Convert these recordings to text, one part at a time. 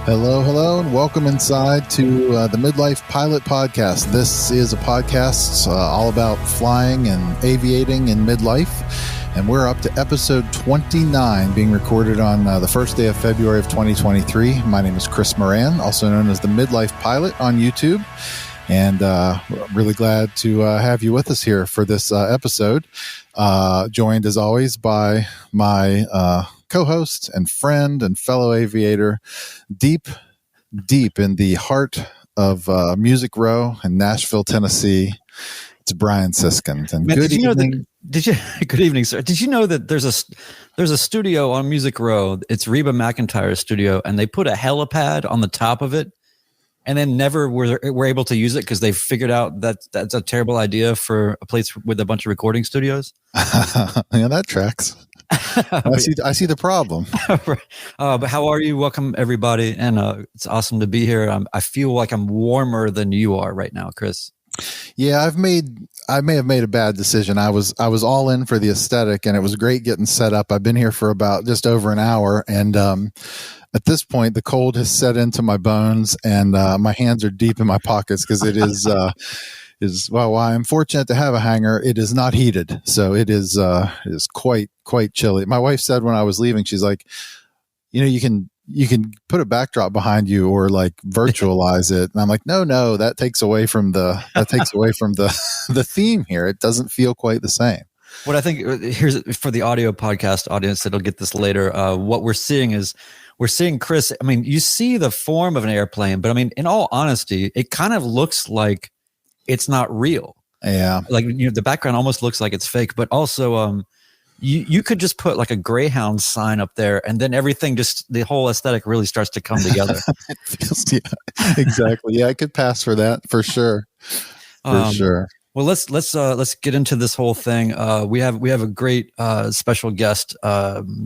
Hello, and welcome inside to the Midlife Pilot Podcast. This is a podcast all about flying and aviating in midlife, and we're up to episode 29, being recorded on the first day of February of 2023. My name is Chris Moran, also known as the Midlife Pilot on YouTube, and really glad to have you with us here for this episode, joined as always by my co-host and friend and fellow aviator, deep in the heart of Music Row in Nashville, Tennessee. It's Brian Siskins. And Man, good evening. Good evening, sir. Did you know that there's a studio on Music Row? It's Reba McEntire's studio, and they put a helipad on the top of it, and then never were able to use it because they figured out that that's a terrible idea for a place with a bunch of recording studios. Yeah, that tracks. I see the problem. But how are you? Welcome, everybody, and it's awesome to be here. I feel like I'm warmer than you are right now, Chris. Yeah, I may have made a bad decision. I was all in for the aesthetic, and it was great getting set up. I've been here for about just over an hour, and at this point, the cold has set into my bones, and my hands are deep in my pockets because it is well, while I'm fortunate to have a hangar, it is not heated, so it is quite chilly. My wife said when I was leaving, she's like, you can put a backdrop behind you or like virtualize it, and I'm like, no, that takes away from the the theme here. It doesn't feel quite the same. What I think, here's for the audio podcast audience that'll get this later. What we're seeing is Chris. I mean, you see the form of an airplane, but I mean, in all honesty, it kind of looks like it's not real. Yeah. Like, the background almost looks like it's fake, but also, you could just put like a Greyhound sign up there, and then everything the whole aesthetic really starts to come together. Yeah, exactly. Yeah, I could pass for that for sure. Sure. Well, let's get into this whole thing. We have a great special guest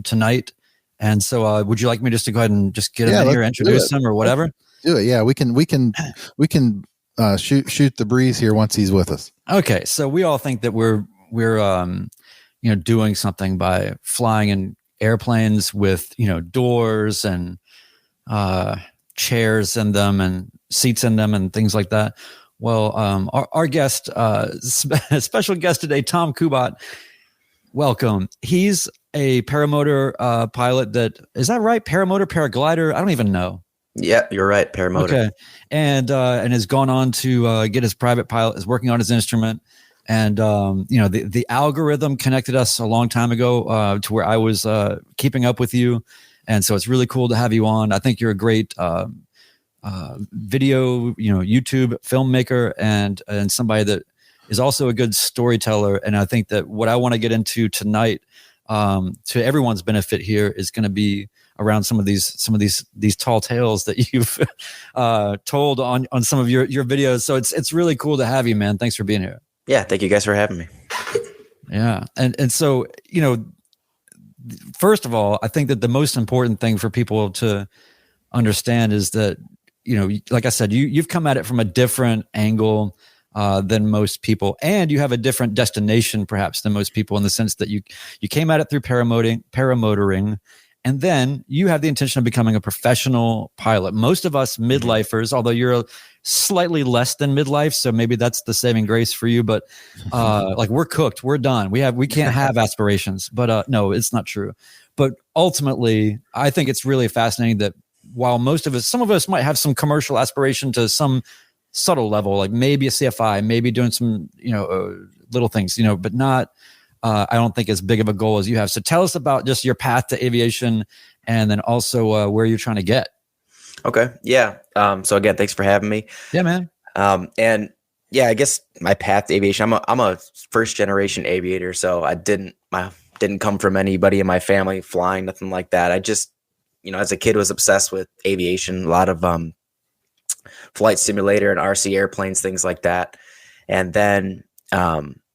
tonight, and so would you like me just to go ahead and just get him in here, introduce him, or whatever? Do it. Yeah, we can shoot the breeze here once he's with us. Okay, so we all think that we're doing something by flying in airplanes with doors and chairs in them and seats in them and things like that. Well, our guest, special guest today, Tom Kubat, welcome. He's a paramotor pilot. Is that right? Paramotor, paraglider? I don't even know. Yeah, you're right. Paramotor. Okay. And has gone on to get his private pilot, is working on his instrument. And, the algorithm connected us a long time ago to where I was keeping up with you. And so it's really cool to have you on. I think you're a great video, YouTube filmmaker and somebody that is also a good storyteller. And I think that what I want to get into tonight, to everyone's benefit here, is going to be around some of these tall tales that you've told on some of your videos. So it's really cool to have you, man. Thanks for being here. Yeah, thank you guys for having me. Yeah, and so first of all, I think that the most important thing for people to understand is that like I said, you've come at it from a different angle than most people, and you have a different destination perhaps than most people, in the sense that you came at it through paramotoring. And then you have the intention of becoming a professional pilot. Most of us midlifers, although you're slightly less than midlife, so maybe that's the saving grace for you. But like, we're cooked, we're done. We can't have aspirations. But no, it's not true. But ultimately, I think it's really fascinating that while some of us might have some commercial aspiration to some subtle level, like maybe a CFI, maybe doing some little things, but not. I don't think as big of a goal as you have. So tell us about just your path to aviation, and then also where you're trying to get. Okay. Yeah. So again, thanks for having me. Yeah, man. And yeah, I guess my path to aviation, I'm a first generation aviator. So I didn't come from anybody in my family flying, nothing like that. I just, as a kid was obsessed with aviation, a lot of flight simulator and RC airplanes, things like that. And then,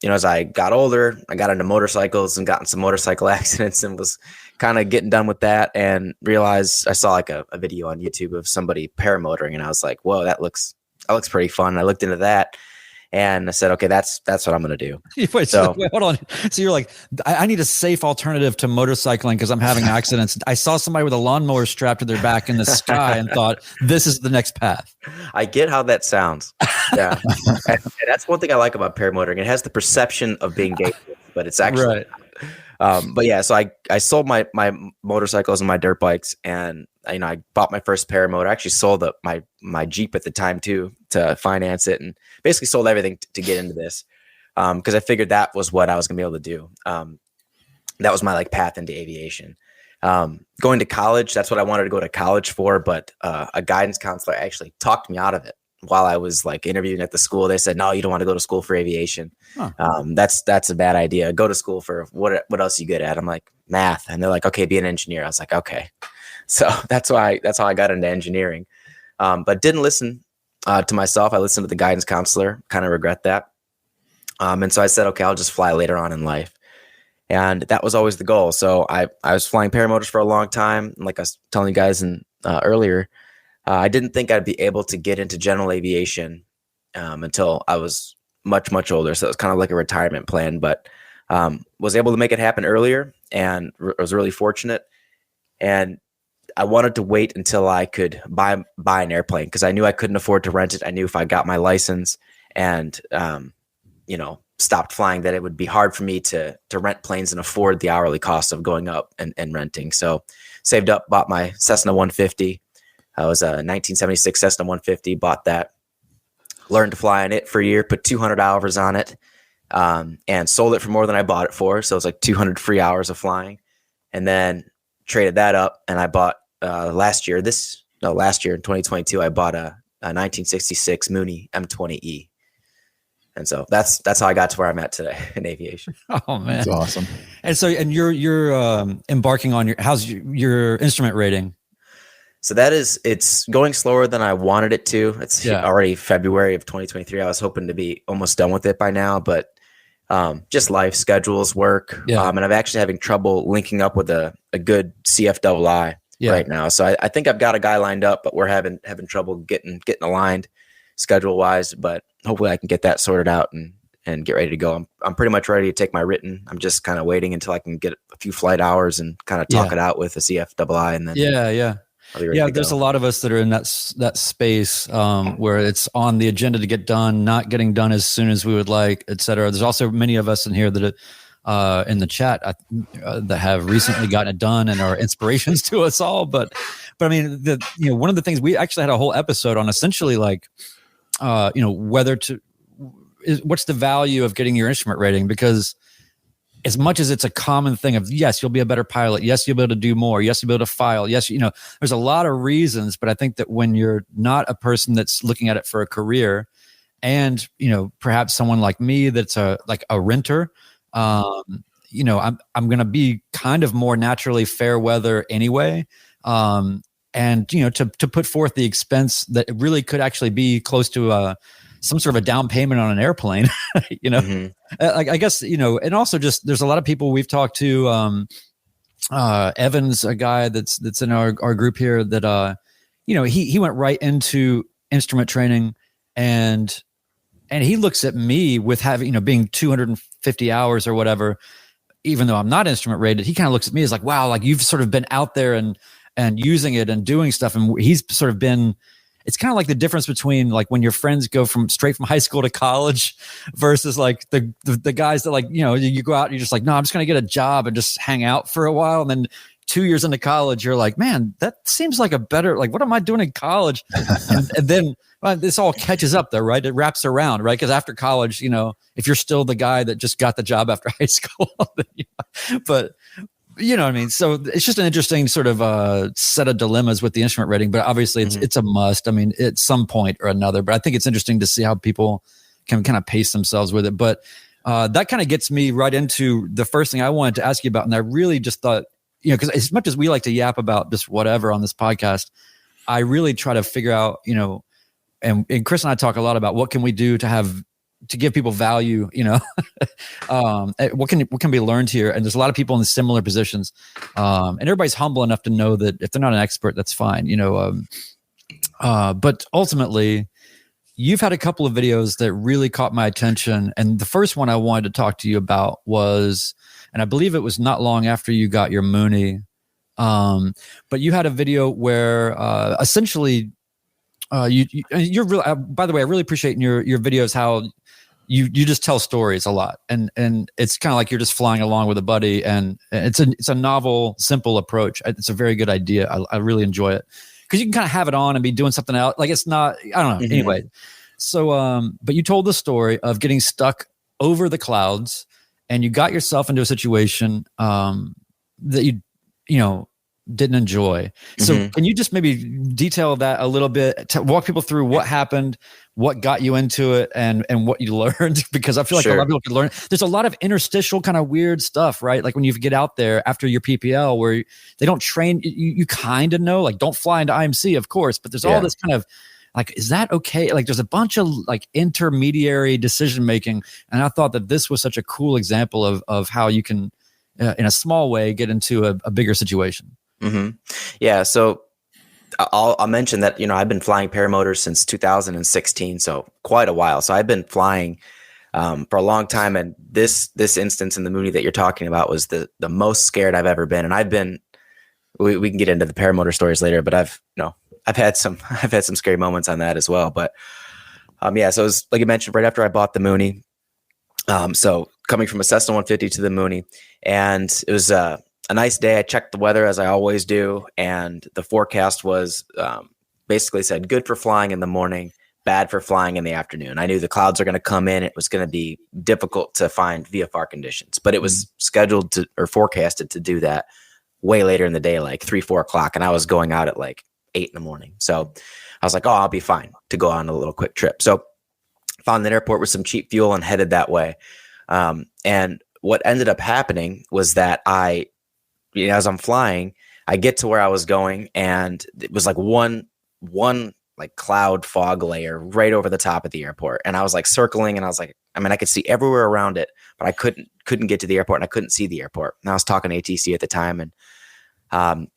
as I got older, I got into motorcycles and got in some motorcycle accidents and was kind of getting done with that, and realized I saw like a video on YouTube of somebody paramotoring, and I was like, whoa, that looks pretty fun. And I looked into that, And I said, okay, that's what I'm going to do. Wait, hold on. So you're like, I need a safe alternative to motorcycling because I'm having accidents. I saw somebody with a lawnmower strapped to their back in the sky and thought, this is the next path. I get how that sounds. Yeah. and that's one thing I like about paramotoring. It has the perception of being dangerous, but it's actually right. But yeah, so I sold my motorcycles and my dirt bikes, and I bought my first paramotor. I actually sold my Jeep at the time too to finance it, and basically sold everything to get into this because I figured that was what I was gonna be able to do. That was my path into aviation. Going to college, that's what I wanted to go to college for, but a guidance counselor actually talked me out of it. While I was interviewing at the school, they said, no, you don't want to go to school for aviation. Huh. That's a bad idea. Go to school for what else are you good at? I'm like, math. And they're like, okay, be an engineer. I was like, okay. So that's how I got into engineering. But didn't listen to myself. I listened to the guidance counselor, kind of regret that. And so I said, okay, I'll just fly later on in life. And that was always the goal. So I was flying paramotors for a long time. Like I was telling you guys earlier, I didn't think I'd be able to get into general aviation until I was much, much older. So it was kind of like a retirement plan, but was able to make it happen earlier and was really fortunate. And I wanted to wait until I could buy an airplane because I knew I couldn't afford to rent it. I knew if I got my license and, stopped flying that it would be hard for me to rent planes and afford the hourly cost of going up and renting. So saved up, bought my Cessna 150. I was a 1976 Cessna 150, bought that, learned to fly on it for a year, put 200 hours on it, and sold it for more than I bought it for. So it was 200 free hours of flying, and then traded that up. And I bought last year in 2022, I bought a 1966 Mooney M20E. And so that's how I got to where I'm at today in aviation. Oh man, that's awesome. And so, and you're embarking on how's your instrument rating? So it's going slower than I wanted it to. It's already February of 2023. I was hoping to be almost done with it by now, but just life schedules, work. Yeah. And I'm actually having trouble linking up with a good CFII right now. So I think I've got a guy lined up, but we're having trouble getting aligned schedule wise, but hopefully I can get that sorted out and get ready to go. I'm pretty much ready to take my written. I'm just kind of waiting until I can get a few flight hours and kind of talk it out with the CFII. And then there's a lot of us that are in that space where it's on the agenda to get done, not getting done as soon as we would like, et cetera. There's also many of us in here that in the chat that have recently gotten it done and are inspirations to us all. But I mean, one of the things we actually had a whole episode on essentially what's the value of getting your instrument rating, because as much as it's a common thing of, yes, you'll be a better pilot. Yes, you'll be able to do more. Yes, you'll be able to file. Yes, there's a lot of reasons, but I think that when you're not a person that's looking at it for a career and, perhaps someone like me, that's a renter, I'm going to be kind of more naturally fair weather anyway. And, to put forth the expense that it really could actually be close to some sort of a down payment on an airplane, mm-hmm. I guess, and also just, there's a lot of people we've talked to, Evans, a guy that's in our group here that, he went right into instrument training and he looks at me with having, being 250 hours or whatever, even though I'm not instrument rated, he kind of looks at me as wow, you've sort of been out there and using it and doing stuff. And he's sort of been, it's kind of like the difference between when your friends go straight from high school to college versus the guys that you go out and you're just no, I'm just going to get a job and just hang out for a while. And then 2 years into college, you're like, man, that seems like a better, what am I doing in college? and then this all catches up though, right? It wraps around, right? Because after college, if you're still the guy that just got the job after high school, but you know what I mean? So it's just an interesting sort of set of dilemmas with the instrument rating, but obviously it's a must. I mean, at some point or another, but I think it's interesting to see how people can kind of pace themselves with it. But that kind of gets me right into the first thing I wanted to ask you about. And I really just thought, because as much as we like to yap about just whatever on this podcast, I really try to figure out, and Chris and I talk a lot about what can we do to give people value, what can be learned here. And there's a lot of people in similar positions. And everybody's humble enough to know that if they're not an expert, that's fine, but ultimately, you've had a couple of videos that really caught my attention. And the first one I wanted to talk to you about was, and I believe it was not long after you got your Mooney. But you had a video where essentially you're really, by the way, I really appreciate in your videos how you just tell stories a lot, and it's kind of like you're just flying along with a buddy, and it's a novel, simple approach. It's a very good idea. I really enjoy it because you can kind of have it on and be doing something else. Like it's not, I don't know. Mm-hmm. Anyway, so but you told the story of getting stuck over the clouds, and you got yourself into a situation that you know didn't enjoy. So can you just maybe detail that a little bit, to walk people through what happened, what got you into it, and what you learned? Because I feel like a lot of people could learn. There's a lot of interstitial kind of weird stuff, right? Like when you get out there after your PPL where they don't train, you kind of know, like don't fly into IMC, of course, but there's all this kind of like, is that okay? Like there's a bunch of like intermediary decision making. And I thought that this was such a cool example of how you can, in a small way, get into a bigger situation. Yeah. So I'll mention that, I've been flying paramotors since 2016. So quite a while. So I've been flying for a long time. And this instance in the Mooney that you're talking about was the most scared I've ever been. And I've been, we can get into the paramotor stories later, but I've had some scary moments on that as well. But so it was, like you mentioned, right after I bought the Mooney. So coming from a Cessna 150 to the Mooney, and it was a nice day. I checked the weather as I always do, and the forecast was basically said good for flying in the morning, bad for flying in the afternoon. I knew the clouds are going to come in. It was going to be difficult to find VFR conditions, but it was scheduled to, or forecasted to do that way later in the day, like 3-4 o'clock, and I was going out at like 8 in the morning. So I was like, oh, I'll be fine to go on a little quick trip. So found an airport with some cheap fuel and headed that way. And what ended up happening was that as I'm flying, I get to where I was going, and it was like one like cloud fog layer right over the top of the airport. And I was like circling, and I was like, I could see everywhere around it, but I couldn't get to the airport, and I couldn't see the airport. And I was talking to ATC at the time, and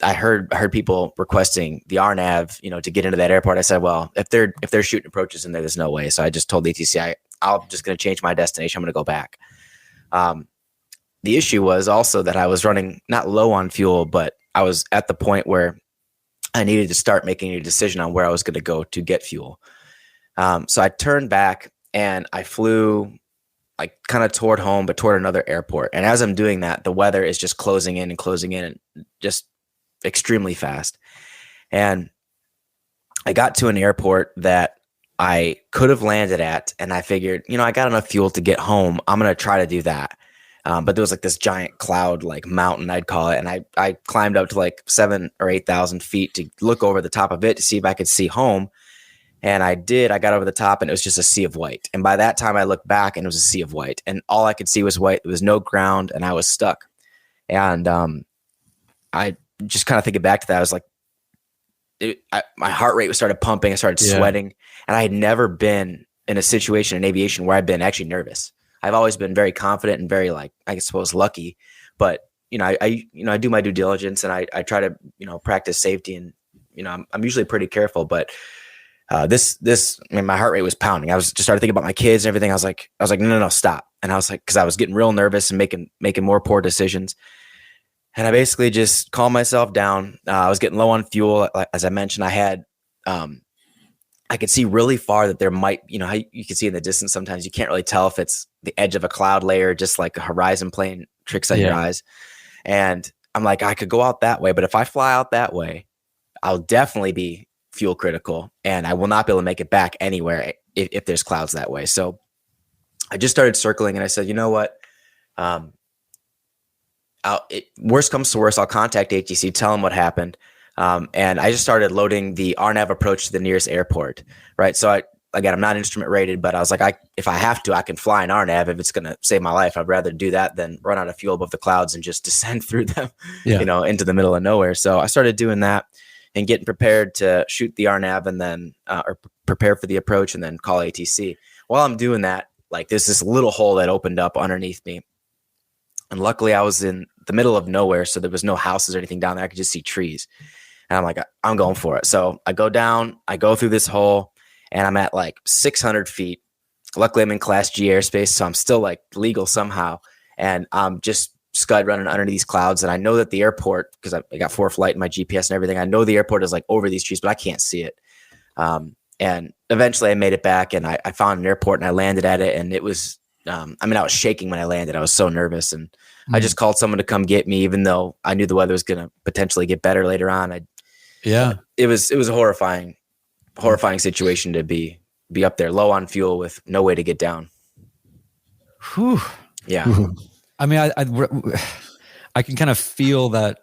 I heard people requesting the RNAV, to get into that airport. I said, well, if they're shooting approaches in there's no way. So I just told the ATC, I'm just going to change my destination. I'm going to go back. The issue was also that I was running not low on fuel, but I was at the point where I needed to start making a decision on where I was going to go to get fuel. So I turned back and I flew like kind of toward home, but toward another airport. And as I'm doing that, the weather is just closing in and just extremely fast. And I got to an airport that I could have landed at, and I figured, I got enough fuel to get home. I'm going to try to do that. But there was like this giant cloud, like mountain, I'd call it. And I climbed up to like 7,000 or 8,000 feet to look over the top of it to see if I could see home. And I did. I got over the top, and it was just a sea of white. And by that time I looked back, and it was a sea of white, and all I could see was white. There was no ground, and I was stuck. And I just kind of thinking back to that. I was like, my heart rate started pumping. I started sweating, and I had never been in a situation in aviation where I've been actually nervous. I've always been very confident and very, like, I suppose, lucky, but I do my due diligence, and I try to, practice safety, and, I'm usually pretty careful, but my heart rate was pounding. I was just started thinking about my kids and everything. I was like, no, stop. And I was like, cause I was getting real nervous and making more poor decisions. And I basically just calmed myself down. I was getting low on fuel. As I mentioned, I could see really far that there might, how you can see in the distance. Sometimes you can't really tell if it's the edge of a cloud layer, just like a horizon plane tricks on your eyes. And I'm like, I could go out that way, but if I fly out that way, I'll definitely be fuel critical, and I will not be able to make it back anywhere if there's clouds that way. So I just started circling, and I said, you know what? Worst comes to worst, I'll contact ATC, tell them what happened. And I just started loading the RNAV approach to the nearest airport. Right. So I'm not instrument rated, but I was like, if I have to, I can fly an RNAV if it's going to save my life. I'd rather do that than run out of fuel above the clouds and just descend through them, into the middle of nowhere. So I started doing that and getting prepared to shoot the RNAV, and then, or prepare for the approach, and then call ATC. While I'm doing that, like, there's this little hole that opened up underneath me. And luckily I was in the middle of nowhere, so there was no houses or anything down there. I could just see trees. And I'm like, I'm going for it. So I go down, I go through this hole, and I'm at like 600 feet. Luckily, I'm in Class G airspace, so I'm still like legal somehow. And I'm just scud running under these clouds. And I know that the airport, because I got ForeFlight in my GPS and everything, I know the airport is like over these trees, but I can't see it. And eventually I made it back, and I found an airport, and I landed at it. And it was, I was shaking when I landed. I was so nervous. And I just called someone to come get me, even though I knew the weather was going to potentially get better later on. It was a horrifying situation to be up there low on fuel with no way to get down. Whew. Yeah. I mean, I can kind of feel that,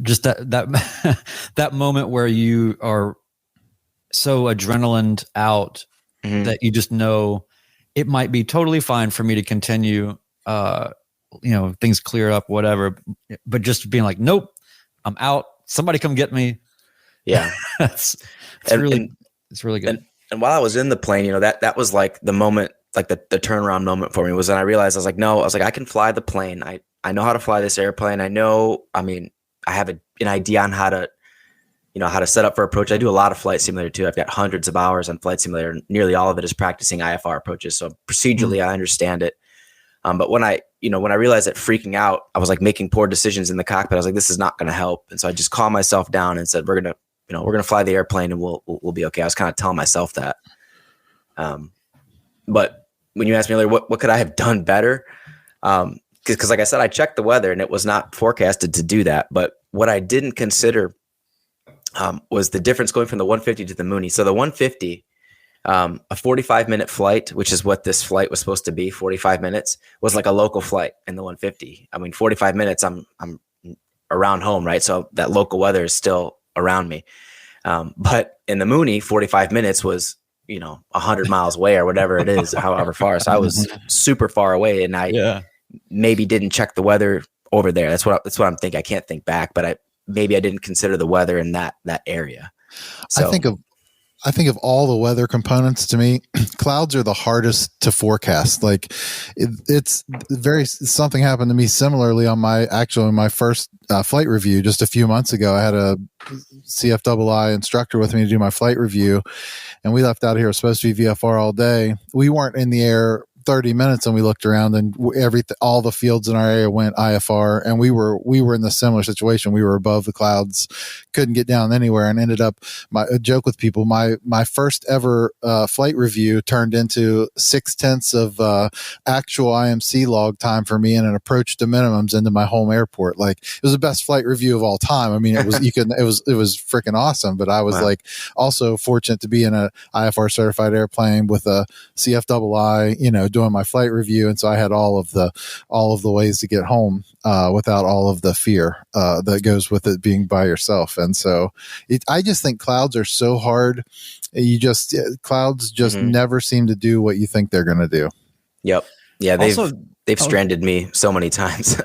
just that that moment where you are so adrenaline out that you just know it might be totally fine for me to continue, things clear up, whatever, but just being like, nope, I'm out. Somebody come get me. Yeah. It's really good. And while I was in the plane, that was like the moment, like the turnaround moment for me was when I realized, I can fly the plane. I know how to fly this airplane. I have an idea on how to set up for approach. I do a lot of flight simulator too. I've got hundreds of hours on flight simulator. Nearly all of it is practicing IFR approaches. So procedurally, I understand it. But when I realized that freaking out, I was like making poor decisions in the cockpit. I was like, this is not going to help. And so I just calmed myself down and said, we're going to fly the airplane and we'll be okay. I was kind of telling myself that. But when you asked me earlier, what could I have done better? Because like I said, I checked the weather and it was not forecasted to do that. But what I didn't consider was the difference going from the 150 to the Mooney. So the 150, a 45-minute flight, which is what this flight was supposed to be, 45 minutes, was like a local flight in the 150. 45 minutes, I'm around home, right? So that local weather is still around me. But in the Mooney, 45 minutes was 100 miles away or whatever it is, however far. So I was super far away, and I maybe didn't check the weather over there. That's what I'm thinking. I can't think back, but maybe I didn't consider the weather in that area. So I think of all the weather components, to me, clouds are the hardest to forecast. Like something happened to me similarly on my first flight review just a few months ago. I had a CFII instructor with me to do my flight review, and we left out here. It was supposed to be VFR all day. We weren't in the air 30 minutes, and we looked around, and all the fields in our area went IFR, and we were in the similar situation. We were above the clouds, couldn't get down anywhere, and ended up a joke with people. My first ever flight review turned into 0.6 of actual IMC log time for me, and an approach to minimums into my home airport. Like, it was the best flight review of all time. I mean, it was it was freaking awesome. But I was like also fortunate to be in a IFR certified airplane with a CFII, doing my flight review, and so I had all of the ways to get home without all of the fear that goes with it being by yourself. And so I just think clouds are so hard. Clouds just never seem to do what you think they're going to do. Yep. Yeah. They've stranded me so many times.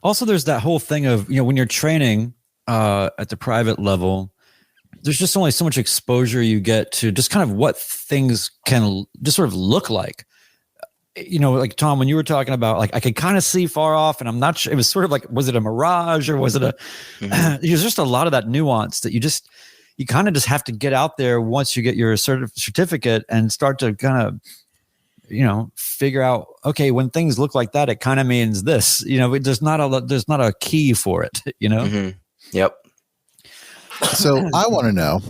Also, there's that whole thing of, when you're training at the private level, there's just only so much exposure you get to just kind of what things can just sort of look like. Like Tom, when you were talking about, like, I could kind of see far off, and I'm not sure, it was sort of like, was it a mirage or was it there's just a lot of that nuance that you kind of just have to get out there once you get your certificate and start to kind of, figure out, okay, when things look like that, it kind of means this, there's not a key for it, Yep. So I want to know,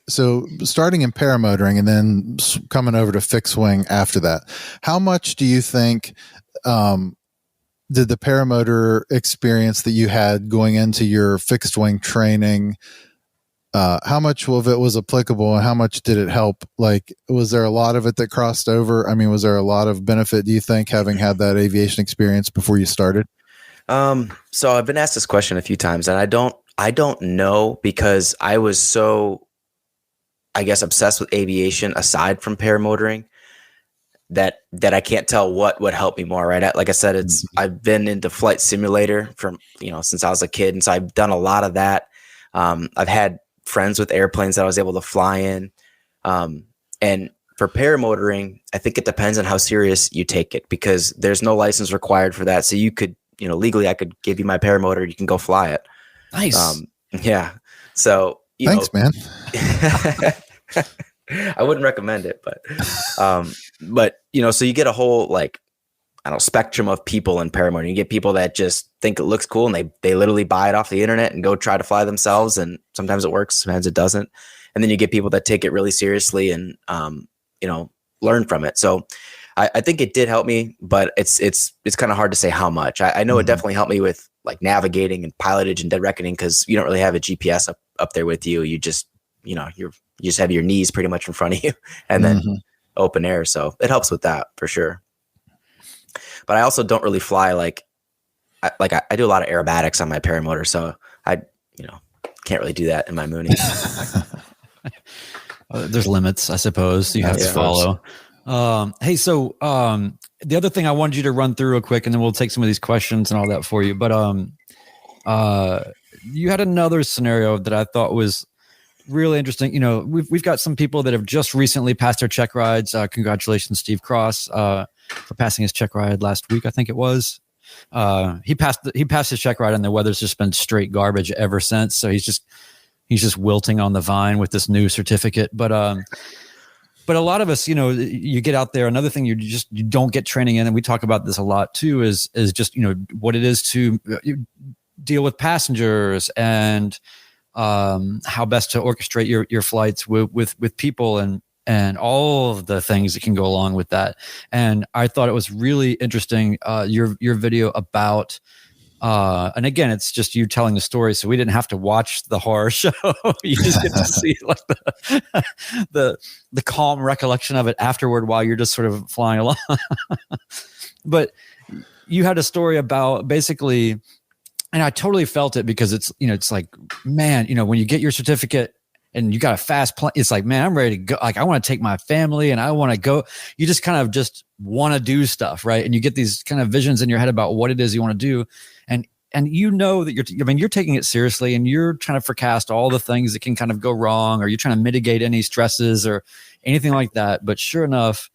so starting in paramotoring and then coming over to fixed wing after that, how much do you think did the paramotor experience that you had going into your fixed wing training, how much of it was applicable and how much did it help? Like, was there a lot of it that crossed over? I mean, was there a lot of benefit, do you think, having had that aviation experience before you started? So I've been asked this question a few times, and I don't know, because I was so, I guess, obsessed with aviation aside from paramotoring that I can't tell what would help me more, right? Like I said, I've been into flight simulator from, since I was a kid. And so I've done a lot of that. I've had friends with airplanes that I was able to fly in. And for paramotoring, I think it depends on how serious you take it, because there's no license required for that. So you could, legally, I could give you my paramotor, you can go fly it. Nice. Yeah. So Thanks, man. I wouldn't recommend it, but so you get a whole like, I don't know, spectrum of people in paramotoring. You get people that just think it looks cool and they literally buy it off the internet and go try to fly themselves. And sometimes it works, sometimes it doesn't. And then you get people that take it really seriously and, learn from it. So I think it did help me, but it's kind of hard to say how much. I know it definitely helped me with like navigating and pilotage and dead reckoning, because you don't really have a GPS up there with you. You just, you just have your knees pretty much in front of you and then open air. So it helps with that for sure. But I also don't really fly I do a lot of aerobatics on my paramotor, so I can't really do that in my Mooney. There's limits, I suppose. You have to follow. Hey, so the other thing I wanted you to run through real quick, and then we'll take some of these questions and all that for you. But you had another scenario that I thought was really interesting. We've got some people that have just recently passed their check rides. Congratulations, Steve Cross, for passing his check ride last week, I think it was. He passed his check ride, and the weather's just been straight garbage ever since. So he's just wilting on the vine with this new certificate. But a lot of us, you get out there. Another thing you don't get training in, and we talk about this a lot too, is just what it is to deal with passengers and how best to orchestrate your flights with people and all of the things that can go along with that. And I thought it was really interesting, your video about, and again, it's just you telling the story. So we didn't have to watch the horror show. You just get to see like the calm recollection of it afterward while you're just sort of flying along. But you had a story about basically, and I totally felt it, because it's, it's like, man, when you get your certificate and you got a fast plane, it's like, man, I'm ready to go. Like, I want to take my family and I want to go. You just kind of just want to do stuff, right? And you get these kind of visions in your head about what it is you want to do. And that you're taking it seriously, and you're trying to forecast all the things that can kind of go wrong, or you're trying to mitigate any stresses or anything like that. But sure enough,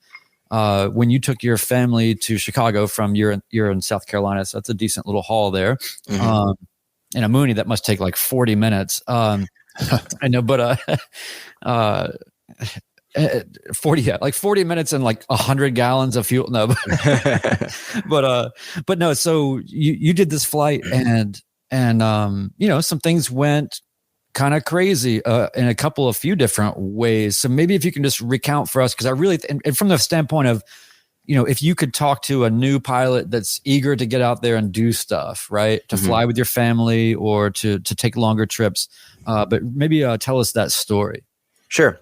when you took your family to Chicago from you're in South Carolina, so that's a decent little haul there. In a Mooney, that must take like 40 minutes. I know, but 40 minutes and like 100 gallons of fuel. No, but no. So you did this flight, and some things went kind of crazy in a few different ways. So maybe if you can just recount for us, because I really, and from the standpoint of, if you could talk to a new pilot that's eager to get out there and do stuff, right, to fly with your family or to take longer trips, but maybe tell us that story. Sure.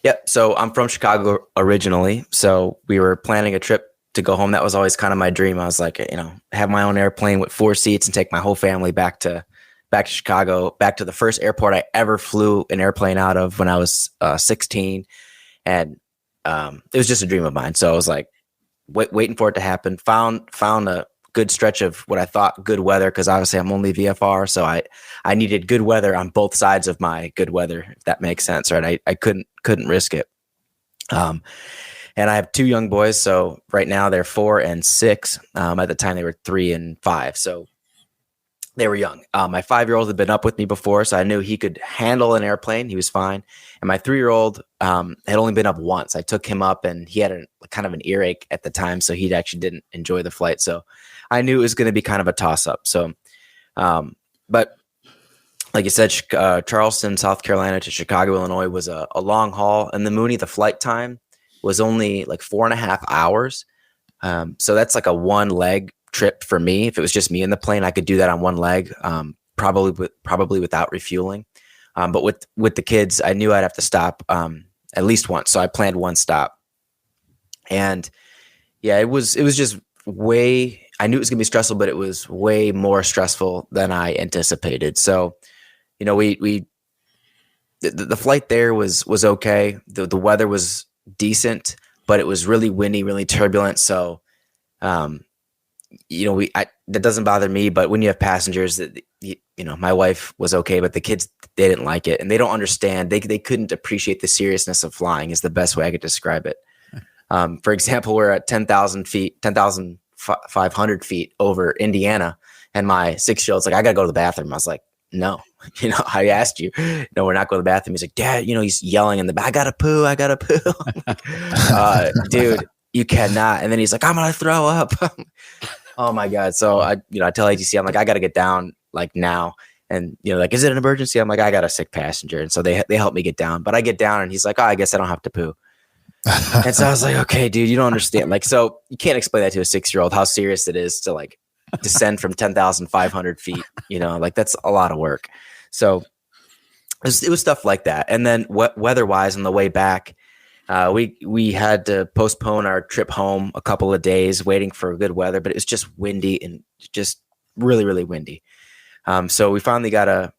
Yep. So I'm from Chicago originally. So we were planning a trip to go home. That was always kind of my dream. I was like, have my own airplane with 4 seats and take my whole family back to Chicago, back to the first airport I ever flew an airplane out of when I was 16. And it was just a dream of mine. So I was like, waiting for it to happen. Found a good stretch of what I thought good weather, because obviously I'm only VFR, so I needed good weather on both sides of my good weather, if that makes sense, right? I couldn't risk it. And I have 2 young boys, so right now they're 4 and 6. At the time they were 3 and 5, so they were young. My 5-year-old had been up with me before, so I knew he could handle an airplane. He was fine. And my 3-year-old had only been up once. I took him up, and he had kind of an earache at the time, so he actually didn't enjoy the flight. So I knew it was going to be kind of a toss-up. So, but like you said, Charleston, South Carolina to Chicago, Illinois was a long haul. And the Mooney, the flight time was only like 4.5 hours. So that's like a 1-leg trip for me. If it was just me in the plane, I could do that on 1 leg, probably without refueling. But with the kids, I knew I'd have to stop at least once. So I planned 1 stop. And yeah, it was just I knew it was gonna be stressful, but it was way more stressful than I anticipated. So, the flight there was okay. The weather was decent, but it was really windy, really turbulent. So, that doesn't bother me. But when you have passengers, my wife was okay, but the kids, they didn't like it, and they don't understand. They couldn't appreciate the seriousness of flying. Is the best way I could describe it. For example, we're at 10,500 feet over Indiana, and my 6-year-old's like, I gotta go to the bathroom. I was like, no, I asked you. No, we're not going to the bathroom. He's like, Dad, he's yelling in the back, I gotta poo. Dude, you cannot. And then he's like, I'm going to throw up. Oh my God. So I tell ATC, I'm like, I got to get down like now. And, like, is it an emergency? I'm like, I got a sick passenger. And so they help me get down, but I get down and he's like, oh, I guess I don't have to poo. And so I was like, okay, dude, you don't understand. Like, so you can't explain that to a 6-year-old, how serious it is to like descend from 10,500 feet, like that's a lot of work. So it was stuff like that. And then weather wise on the way back, we had to postpone our trip home a couple of days waiting for good weather, but it was just windy and just really, really windy. So we finally got a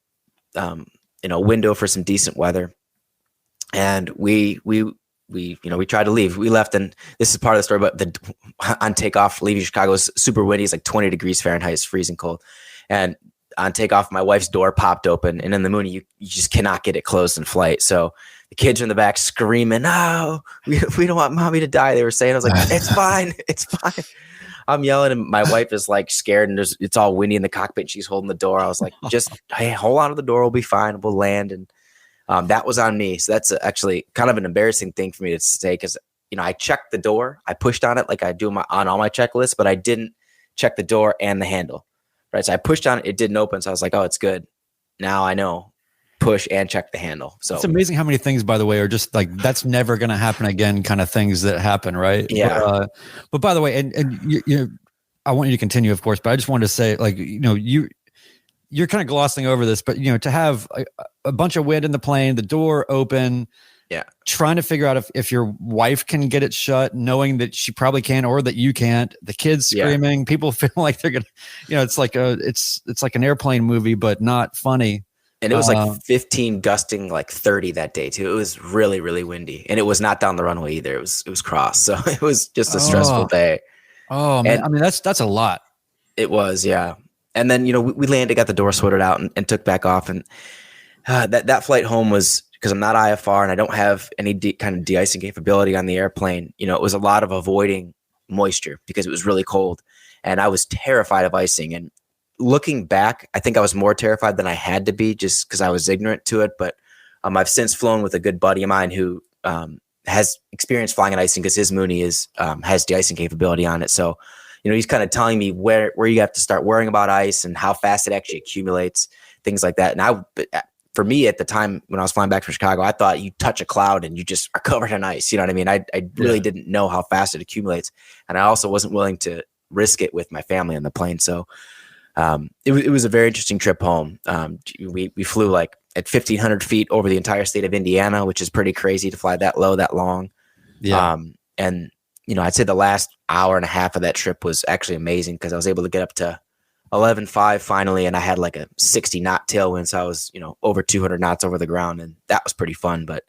window for some decent weather, and we tried to leave. We left, and this is part of the story, but on takeoff, leaving Chicago was super windy. It's like 20 degrees Fahrenheit. It's freezing cold. And on takeoff, my wife's door popped open, and in the Mooney, you just cannot get it closed in flight. So the kids are in the back screaming, no, we don't want mommy to die. They were saying, I was like, it's fine. It's fine. I'm yelling, and my wife is like scared, and it's all windy in the cockpit, and she's holding the door. I was like, hey, hold on to the door. We'll be fine. We'll land. And that was on me. So that's actually kind of an embarrassing thing for me to say, because, I checked the door. I pushed on it like I do on all my checklists, but I didn't check the door and the handle. Right. So I pushed on it. It didn't open. So I was like, oh, it's good. Now I know. Push and check the handle. So it's amazing how many things, by the way, are just like, that's never going to happen again kind of things that happen. Right. Yeah. But by the way, and I want you to continue, of course, but I just wanted to say, like, you're kind of glossing over this, but to have a bunch of wind in the plane, the door open, trying to figure out if your wife can get it shut, knowing that she probably can, or that you can't, the kids screaming, people feel like they're going to, it's like it's like an airplane movie, but not funny. And it was like 15 gusting like 30 that day too. It was really, really windy, and it was not down the runway either. It was cross. So it was just a stressful day. Oh man. I mean, that's a lot. It was, yeah. And then, we landed, got the door sorted out and took back off. And that flight home was, because I'm not IFR and I don't have any kind of de-icing capability on the airplane. It was a lot of avoiding moisture because it was really cold, and I was terrified of icing. And looking back, I think I was more terrified than I had to be, just because I was ignorant to it. But I've since flown with a good buddy of mine who has experience flying in icing, because his Mooney has de-icing capability on it. So, he's kind of telling me where you have to start worrying about ice and how fast it actually accumulates, things like that. And for me at the time when I was flying back from Chicago, I thought you touch a cloud and you just are covered in ice. You know what I mean? I really didn't know how fast it accumulates. And I also wasn't willing to risk it with my family on the plane. So it was a very interesting trip home. We flew like at 1,500 feet over the entire state of Indiana, which is pretty crazy to fly that low, that long. Yeah. And, I'd say the last hour and a half of that trip was actually amazing, because I was able to get up to 11.5 finally, and I had like a 60 knot tailwind. So I was, over 200 knots over the ground, and that was pretty fun. But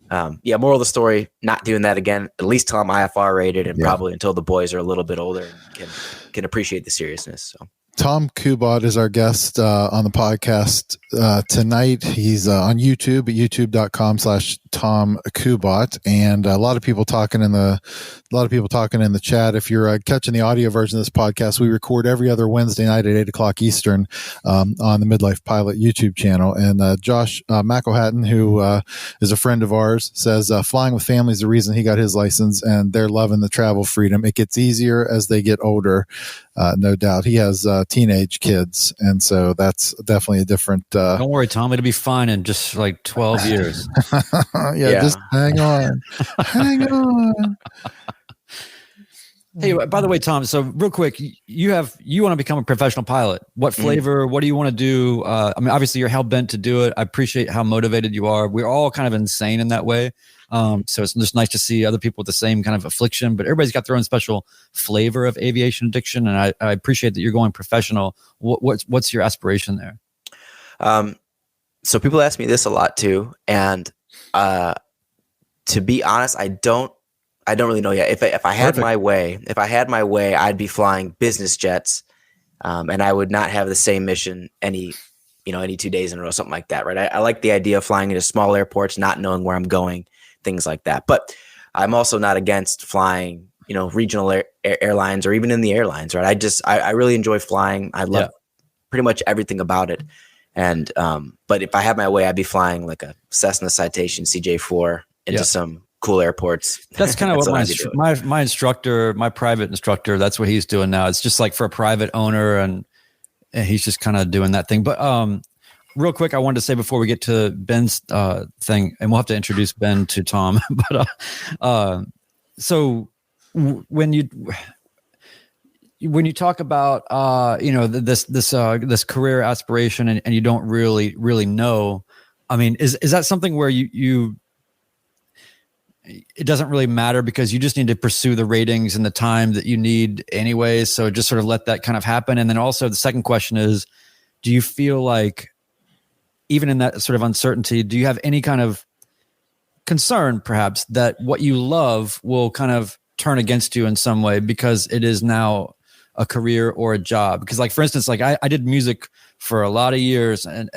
moral of the story, not doing that again, at least till I'm IFR rated, and probably until the boys are a little bit older and can appreciate the seriousness. So Tom Kubat is our guest on the podcast tonight. He's on YouTube at youtube.com/Tom Kubat, and a lot of people talking in the chat. If you're catching the audio version of this podcast, we record every other Wednesday night at 8:00 Eastern on the Midlife Pilot YouTube channel. And Josh McElhatton, who is a friend of ours, says flying with family is the reason he got his license, and they're loving the travel freedom. It gets easier as they get older, no doubt. He has teenage kids, and so that's definitely a different don't worry, Tom, it'll be fine in just like 12 years. Just hang on. Hey, by the way, Tom, so real quick, you want to become a professional pilot. What flavor, what do you want to do? I mean, obviously you're hell-bent to do it. I appreciate how motivated you are. We're all kind of insane in that way. So it's just nice to see other people with the same kind of affliction, but everybody's got their own special flavor of aviation addiction. And I appreciate that you're going professional. What's your aspiration there? So people ask me this a lot too. And, to be honest, I don't really know yet. If I had my way, I'd be flying business jets. And I would not have the same mission any 2 days in a row, something like that. Right. I like the idea of flying into small airports, not knowing where I'm going, things like that. But I'm also not against flying, regional airlines or even in the airlines. Right. I really enjoy flying. I love pretty much everything about it. And but if I had my way, I'd be flying like a Cessna Citation CJ4 into some cool airports. That's kind of what my instructor, my private instructor, that's what he's doing now. It's just like for a private owner, and he's just kind of doing that thing. But real quick, I wanted to say before we get to Ben's thing, and we'll have to introduce Ben to Tom. But so when you talk about this career aspiration, and you don't really know, I mean, is that something where you it doesn't really matter because you just need to pursue the ratings and the time that you need anyway, so just sort of let that kind of happen? And then also the second question is, do you feel like even in that sort of uncertainty, do you have any kind of concern perhaps that what you love will kind of turn against you in some way because it is now a career or a job? Because like, for instance, like I did music for a lot of years and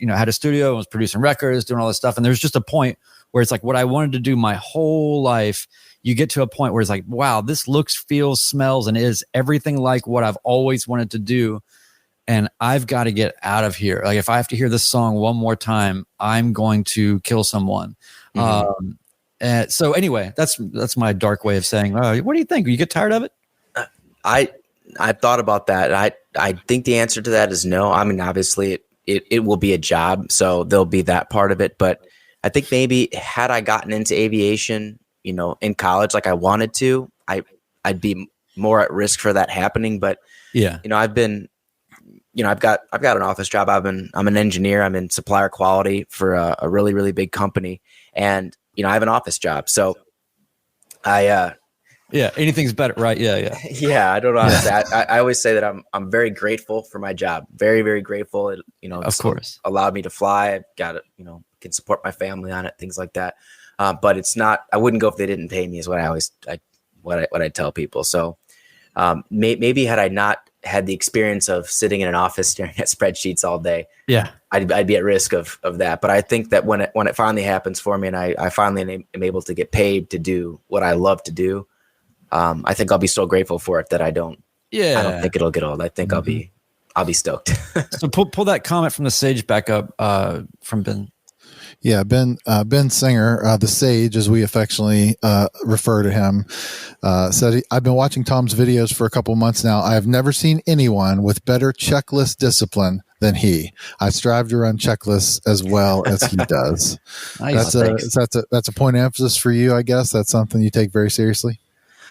had a studio and was producing records, doing all this stuff. And there's just a point where it's like what I wanted to do my whole life. You get to a point where it's like, wow, this looks, feels, smells, and is everything like what I've always wanted to do. And I've got to get out of here. Like if I have to hear this song one more time, I'm going to kill someone. Mm-hmm. And so anyway, that's my dark way of saying, what do you think? You get tired of it? I've thought about that. I think the answer to that is no. I mean, obviously it will be a job, so there'll be that part of it. But I think maybe had I gotten into aviation, in college, like I wanted to, I'd be more at risk for that happening. But I've been, I've got an office job. I'm an engineer. I'm in supplier quality for a really, really big company, and I have an office job. So anything's better, right? Yeah, I don't know how to say. I always say that I'm very grateful for my job. Very, very grateful. It, of course, allowed me to fly. I've got it, can support my family on it, things like that. But it's not. I wouldn't go if they didn't pay me. Is what I tell people. So maybe had I not had the experience of sitting in an office staring at spreadsheets all day, I'd be at risk of that. But I think that when it finally happens for me, and I finally am able to get paid to do what I love to do, I think I'll be so grateful for it that I don't think it'll get old. I think I'll be stoked. So pull that comment from the Sage back up from Ben. Yeah, Ben Singer, the Sage, as we affectionately refer to him, said, I've been watching Tom's videos for a couple months now. I have never seen anyone with better checklist discipline than he. I strive to run checklists as well as he does. Nice. That's a point of emphasis for you, I guess. That's something you take very seriously.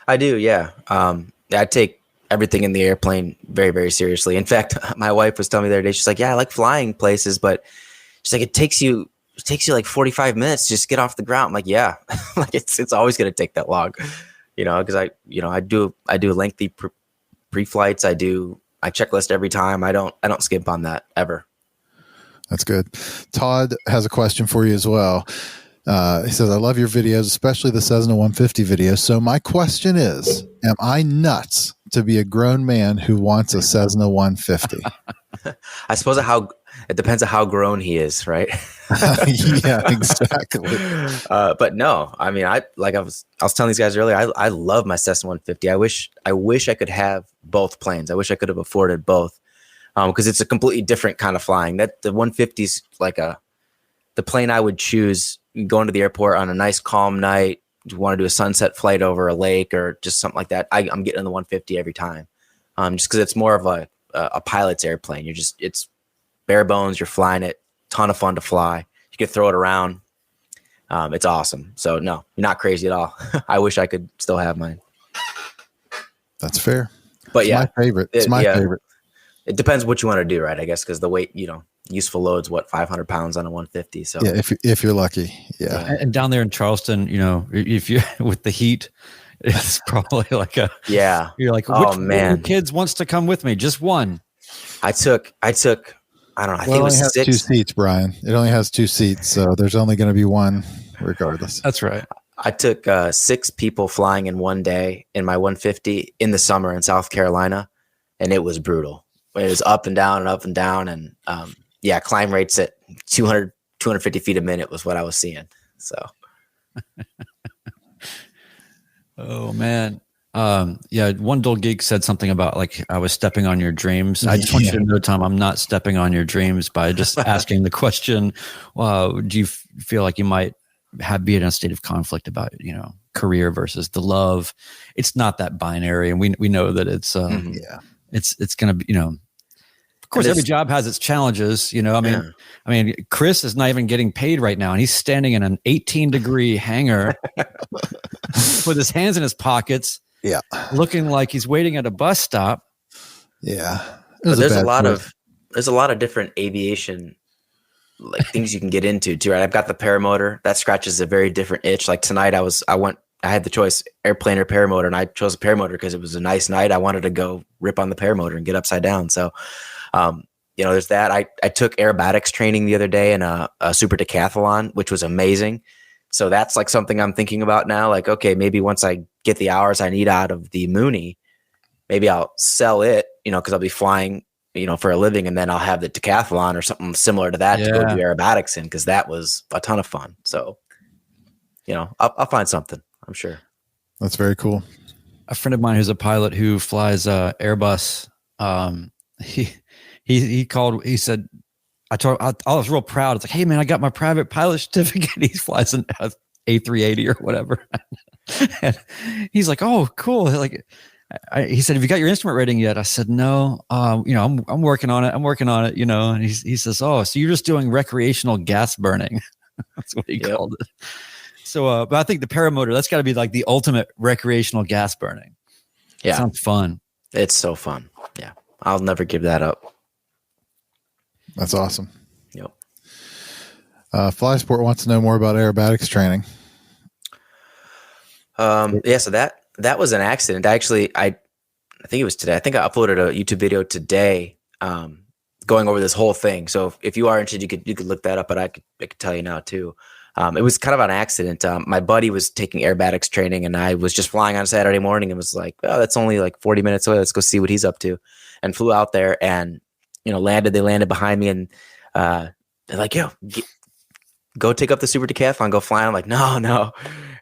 I do, yeah. I take everything in the airplane very, very seriously. In fact, my wife was telling me the other day, she's like, yeah, I like flying places, but she's like, it takes you like 45 minutes to just get off the ground. I'm like, yeah, like it's always going to take that long, because I do lengthy pre-flights. I checklist every time. I don't skip on that ever. That's good. Todd has a question for you as well. He says, I love your videos, especially the Cessna 150 videos. So my question is, am I nuts to be a grown man who wants a Cessna 150? I suppose it depends on how grown he is, right? Yeah, exactly. But no, I mean, I was telling these guys earlier, I love my Cessna 150. I wish I could have both planes. I wish I could have afforded both, because it's a completely different kind of flying. That the 150 is like the plane I would choose going to the airport on a nice calm night. You want to do a sunset flight over a lake or just something like that. I'm getting in the 150 every time, just because it's more of a pilot's airplane. It's bare bones. You're flying it. Ton of fun to fly. You can throw it around. It's awesome. So no, you're not crazy at all. I wish I could still have mine. That's fair. But it's my favorite. It's my favorite. It depends what you want to do, right? I guess because the weight, useful load's 500 pounds on a 150. So yeah, if you're lucky, yeah. And down there in Charleston, if you with the heat, it's probably like You're like, which one of your kids wants to come with me? Just one. I took. I don't know. I think it was 6. 2 seats, Brian. It only has 2 seats, so there's only going to be one, regardless. That's right. I took 6 people flying in one day in my 150 in the summer in South Carolina, and it was brutal. It was up and down and up and down, and climb rates at 200, 250 feet a minute was what I was seeing. So, oh man. Yeah, one dull geek said something about like I was stepping on your dreams. I just want you to know, Tom, I'm not stepping on your dreams by just asking the question. Do you feel like you might be in a state of conflict about career versus the love? It's not that binary, and we know that it's it's going to be Of course, every job has its challenges. I mean, Chris is not even getting paid right now, and he's standing in an 18-degree hangar with his hands in his pockets, looking like he's waiting at a bus stop. Yeah, there's a lot of different aviation like things you can get into too. Right, I've got the paramotor that scratches a very different itch. Like tonight, I had the choice airplane or paramotor, and I chose a paramotor because it was a nice night. I wanted to go rip on the paramotor and get upside down. So. There's that. I took aerobatics training the other day in a super decathlon, which was amazing. So that's like something I'm thinking about now. Like, okay, maybe once I get the hours I need out of the Mooney, maybe I'll sell it, because I'll be flying, for a living, and then I'll have the decathlon or something similar to that to go do aerobatics in, because that was a ton of fun. So, I'll find something, I'm sure. That's very cool. A friend of mine who's a pilot who flies Airbus, he called, he said, I was real proud. It's like, hey man, I got my private pilot certificate. He flies an A380 or whatever. And he's like, oh, cool. Like, he said, have you got your instrument rating yet? I said, no, I'm working on it. And he says, oh, so you're just doing recreational gas burning. That's what he called it. So, but I think the paramotor, that's gotta be like the ultimate recreational gas burning. Yeah. Sounds fun. It's so fun. Yeah. I'll never give that up. That's awesome. Yep. Flysport wants to know more about aerobatics training. So that was an accident. Actually, I think it was today. I think I uploaded a YouTube video today, going over this whole thing. So if you are interested, you could look that up, but I could tell you now too. It was kind of an accident. My buddy was taking aerobatics training, and I was just flying on Saturday morning and was like, oh, that's only like 40 minutes away. Let's go see what he's up to. And flew out there and, landed. They landed behind me, and they're like, yo, go take up the super decathlon, go fly. And I'm like, no.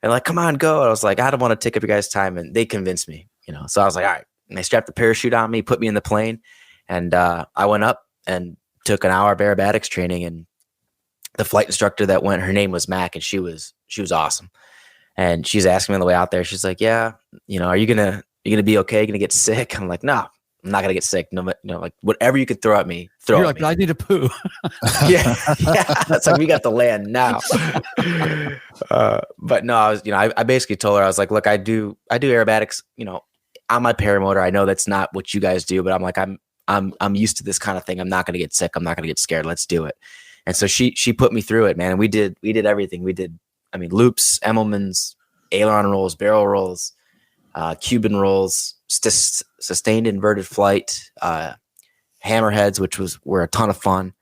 And like, come on, go. And I was like, I don't want to take up your guys' time. And they convinced me, So I was like, all right. And they strapped the parachute on me, put me in the plane. And I went up and took an hour of aerobatics training. And the flight instructor that went, her name was Mac, and she was awesome. And she's asking me on the way out there, she's like, yeah, are you gonna be okay? Gonna get sick? I'm like, no, I'm not gonna get sick. No, like whatever you could throw at me, throw. You're at like, me. I need a poo. yeah. It's like, we got to land now. But no, I was, I basically told her, I was like, look, I do aerobatics, on my paramotor. I know that's not what you guys do, but I'm like, I'm used to this kind of thing. I'm not gonna get sick. I'm not gonna get scared. Let's do it. And so she put me through it, man. And we did everything. We did, loops, Emmelmans, aileron rolls, barrel rolls, Cuban rolls, sustained inverted flight, hammerheads, which were a ton of fun,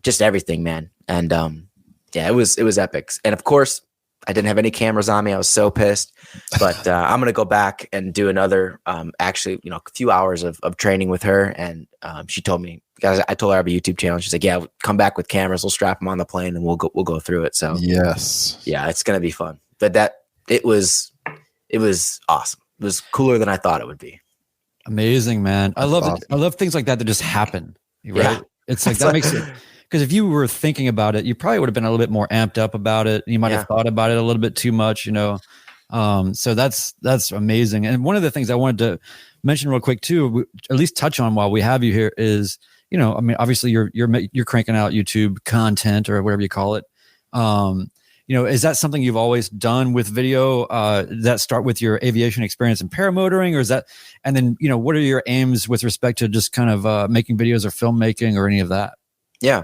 just everything, man. And it was epic. And of course, I didn't have any cameras on me. I was so pissed, but I'm gonna go back and do another, a few hours of training with her. And she told me, because I told her I have a YouTube channel. She's like, yeah, come back with cameras. We'll strap them on the plane and we'll go through it. So yes, yeah, it's gonna be fun. But it was awesome. It was cooler than I thought it would be. Amazing, man. I love it. I love things like that just happen. Right? Yeah. It's like that makes it, because if you were thinking about it, you probably would have been a little bit more amped up about it. You might have thought about it a little bit too much, So that's amazing. And one of the things I wanted to mention real quick too, at least touch on while we have you here, is obviously you're cranking out YouTube content or whatever you call it. Is that something you've always done with video? That start with your aviation experience in paramotoring, or is that? And then what are your aims with respect to just kind of making videos or filmmaking or any of that? Yeah.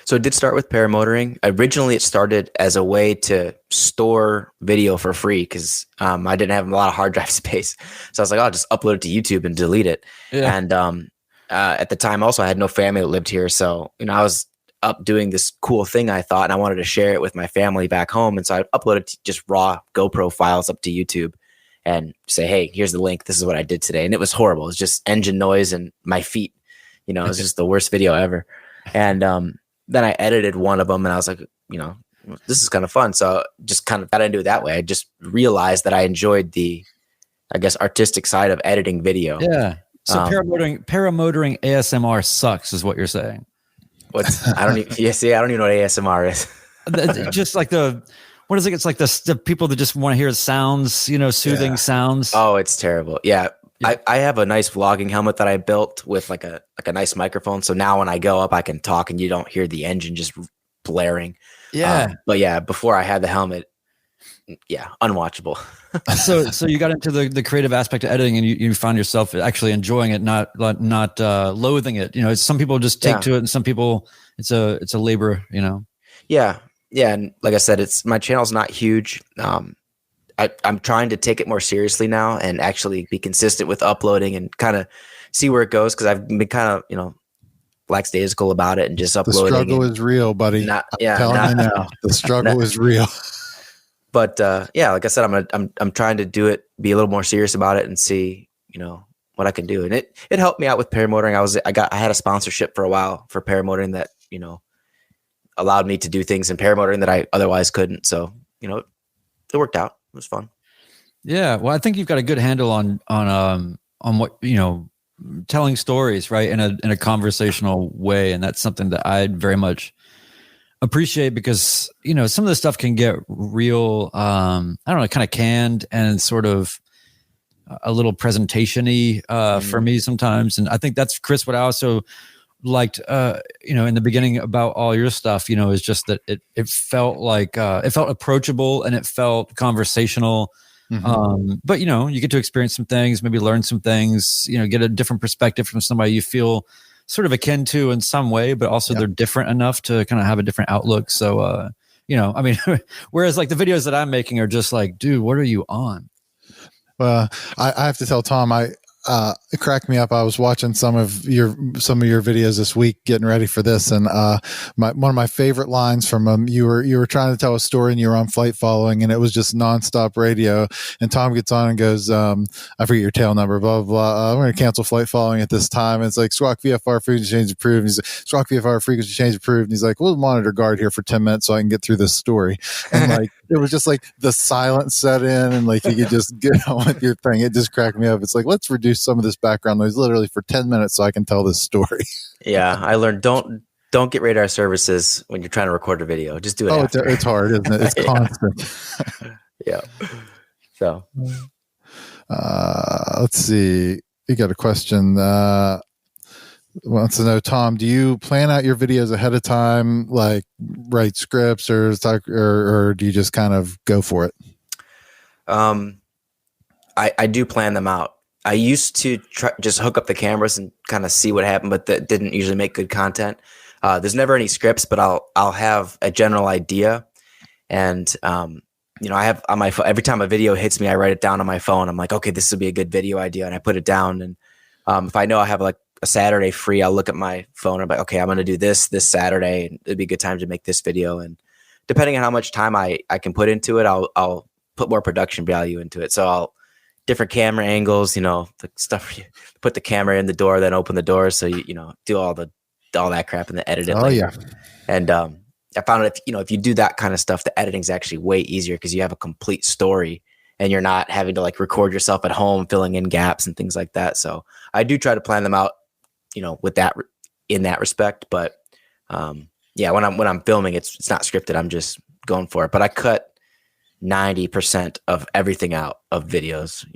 So it did start with paramotoring. Originally, it started as a way to store video for free because I didn't have a lot of hard drive space. So I was like, I'll just upload it to YouTube and delete it. Yeah. And at the time, also, I had no family that lived here. So, I was up doing this cool thing, I thought, and I wanted to share it with my family back home. And so I uploaded just raw GoPro files up to YouTube and say, hey, here's the link. This is what I did today. And it was horrible. It was just engine noise and my feet. It was just the worst video ever. And then I edited one of them and I was like, this is kind of fun. So just kind of got into it that way. I just realized that I enjoyed the I guess, artistic side of editing video. Yeah. So paramotoring ASMR sucks, is what you're saying. I don't even know what ASMR is. Just like what is it? It's like the people that just want to hear sounds, soothing sounds. Oh, it's terrible. Yeah. I have a nice vlogging helmet that I built with like a nice microphone. So now when I go up, I can talk and you don't hear the engine just blaring. Yeah. But yeah, before I had the helmet, unwatchable. So you got into the creative aspect of editing, and you found yourself actually enjoying it, not loathing it. Some people just take to it, and some people it's a labor. Yeah, and like I said, my channel's not huge. I'm trying to take it more seriously now and actually be consistent with uploading and kind of see where it goes, because I've been kind of lackadaisical about it and just uploading. The struggle is real, buddy. I'm telling you now, the struggle is real. But like I said, I'm trying to be a little more serious about it and see, what I can do. And it helped me out with paramotoring. I had a sponsorship for a while for paramotoring that, allowed me to do things in paramotoring that I otherwise couldn't. So, it worked out. It was fun. Yeah. Well, I think you've got a good handle on what, telling stories, right, in a conversational way. And that's something that I'd very much appreciate, because some of the stuff can get real I don't know, kind of canned and sort of a little presentation-y for me sometimes. And I think that's, Chris, what I also liked in the beginning about all your stuff, is just that it felt like it felt approachable and it felt conversational. But you get to experience some things, maybe learn some things, get a different perspective from somebody you feel sort of akin to in some way, but also they're different enough to kind of have a different outlook. So, whereas like the videos that I'm making are just like, dude, what are you on? Well, I have to tell Tom, it cracked me up. I was watching some of your videos this week, getting ready for this, and one of my favorite lines from them, you were trying to tell a story and you were on flight following, and it was just nonstop radio. And Tom gets on and goes, "I forget your tail number, blah blah blah. I'm going to cancel flight following at this time." And it's like, "Squawk VFR frequency change approved." And he's like, "Squawk VFR frequency change approved." And he's like, "We'll monitor guard here for 10 minutes so I can get through this story." And like it was just like the silence set in, and like you could just get on with your thing. It just cracked me up. It's like, let's reduce some of this background noise literally for 10 minutes so I can tell this story. Yeah, I learned don't get radar services when you're trying to record a video. Just do it. After. It's hard, isn't it? It's constant. Yeah. So let's see. You got a question. Wants to know, Tom, do you plan out your videos ahead of time, like write scripts or do you just kind of go for it? I do plan them out. I used to just hook up the cameras and kind of see what happened, but that didn't usually make good content. There's never any scripts, but I'll have a general idea. And, I have on my phone, every time a video hits me, I write it down on my phone. I'm like, okay, this would be a good video idea. And I put it down. And if I know I have like a Saturday free, I'll look at my phone and I'm like, okay, I'm going to do this Saturday. And it'd be a good time to make this video. And depending on how much time I can put into it, I'll put more production value into it. So different camera angles, the stuff where you put the camera in the door, then open the door. So you do all that crap and then edit it. Oh later. Yeah. And I found if you do that kind of stuff, the editing's actually way easier because you have a complete story and you're not having to like record yourself at home, filling in gaps and things like that. So I do try to plan them out, with that in that respect. But when I'm filming, it's not scripted. I'm just going for it. But I cut 90% of everything out of videos.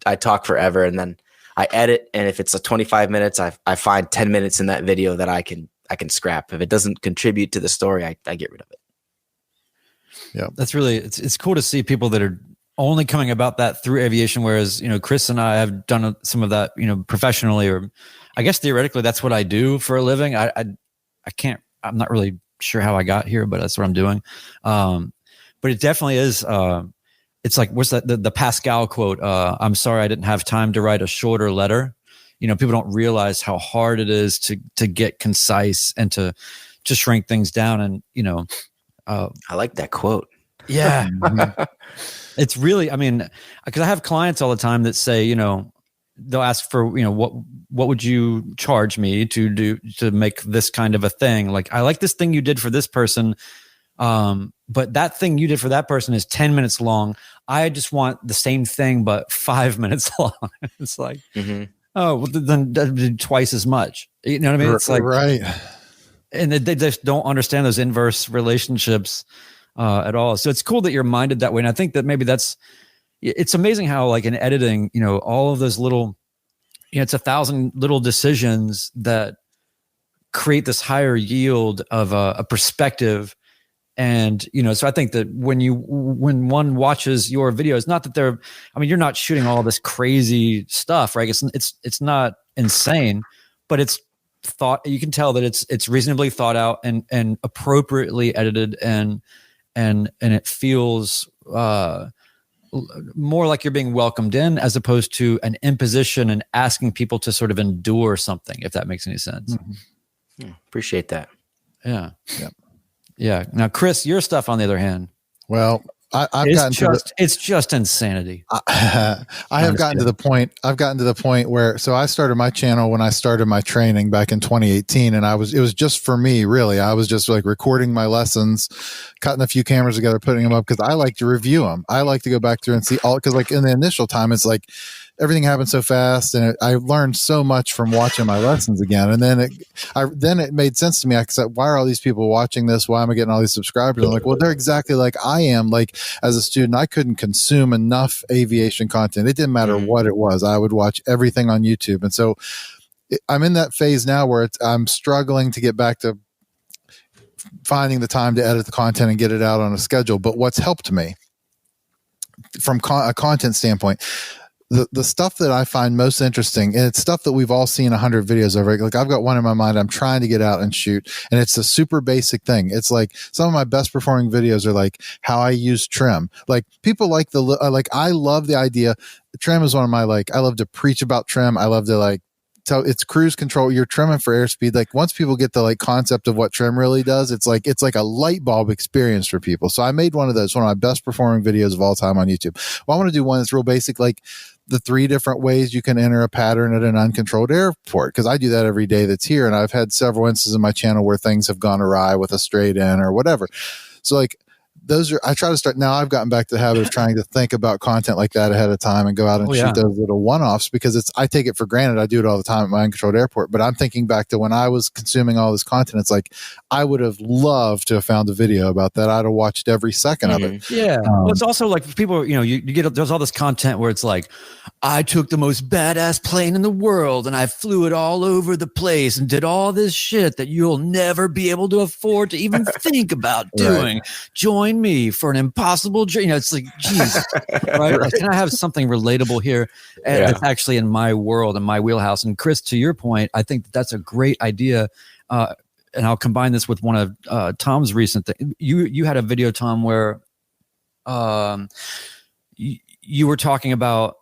I talk forever and then I edit. And if it's a 25 minutes, I find 10 minutes in that video that I can scrap. If it doesn't contribute to the story, I get rid of it. Yeah. That's really, it's cool to see people that are only coming about that through aviation. Whereas, Chris and I have done some of that, professionally, or I guess theoretically that's what I do for a living. I'm not really sure how I got here, but that's what I'm doing. But it definitely is. It's like, what's that? The Pascal quote. I'm sorry, I didn't have time to write a shorter letter. People don't realize how hard it is to get concise and to shrink things down. And, I like that quote. Yeah. It's really, because I have clients all the time that say, they'll ask for, what would you charge me to do to make this kind of a thing? Like, I like this thing you did for this person. But that thing you did for that person is 10 minutes long. I just want the same thing, but 5 minutes long. It's like, oh, well, then twice as much. You know what I mean? It's like, right. And they just don't understand those inverse relationships at all. So it's cool that you're minded that way. And I think that maybe it's amazing how, like, in editing, all of those little, it's 1,000 little decisions that create this higher yield of a perspective. And, so I think that when one watches your videos, not that you're not shooting all this crazy stuff, right? It's not insane, but it's you can tell that it's reasonably thought out and appropriately edited, and it feels more like you're being welcomed in, as opposed to an imposition and asking people to sort of endure something, if that makes any sense. Yeah, appreciate that. Yeah. Now, Chris, your stuff, on the other hand, well, it's just insanity. I have gotten to the point. I've gotten to the point where, so I started my channel when I started my training back in 2018, and it was just for me, really. I was just like recording my lessons, cutting a few cameras together, putting them up, because I like to review them. I like to go back through and see all, because like in the initial time, it's like everything happened so fast, and I learned so much from watching my lessons again. And then it made sense to me. I said, why are all these people watching this? Why am I getting all these subscribers? I'm like, well, they're exactly like I am. Like, as a student, I couldn't consume enough aviation content. It didn't matter what it was. I would watch everything on YouTube. And so I'm in that phase now where I'm struggling to get back to finding the time to edit the content and get it out on a schedule. But what's helped me from a content standpoint, the stuff that I find most interesting, and it's stuff that we've all seen 100 videos of. Like, I've got one in my mind I'm trying to get out and shoot, and it's a super basic thing. It's like some of my best performing videos are like how I use trim. Like, people like I love the idea. Trim is one of my, I love to preach about trim. I love to so it's cruise control. You're trimming for airspeed. Like, once people get the concept of what trim really does, it's like a light bulb experience for people. So I made one of those, one of my best performing videos of all time on YouTube. Well, I want to do one that's real basic, like the 3 different ways you can enter a pattern at an uncontrolled airport, because I do that every day that's here. And I've had several instances in my channel where things have gone awry with a straight in or whatever. So I try to start now. I've gotten back to the habit of trying to think about content like that ahead of time and go out and shoot those little one-offs, because I take it for granted. I do it all the time at my uncontrolled airport, but I'm thinking back to when I was consuming all this content. It's like, I would have loved to have found a video about that. I'd have watched every second of it. Yeah. Well, it's also like people, you get, there's all this content where it's like, I took the most badass plane in the world and I flew it all over the place and did all this shit that you'll never be able to afford to even think about doing. Right. Join me for an impossible dream. It's like, geez, right? Like, can I have something relatable here that's actually in my world and my wheelhouse? And Chris, to your point, I think that's a great idea. And I'll combine this with one of Tom's recent thing. You had a video, Tom, where you were talking about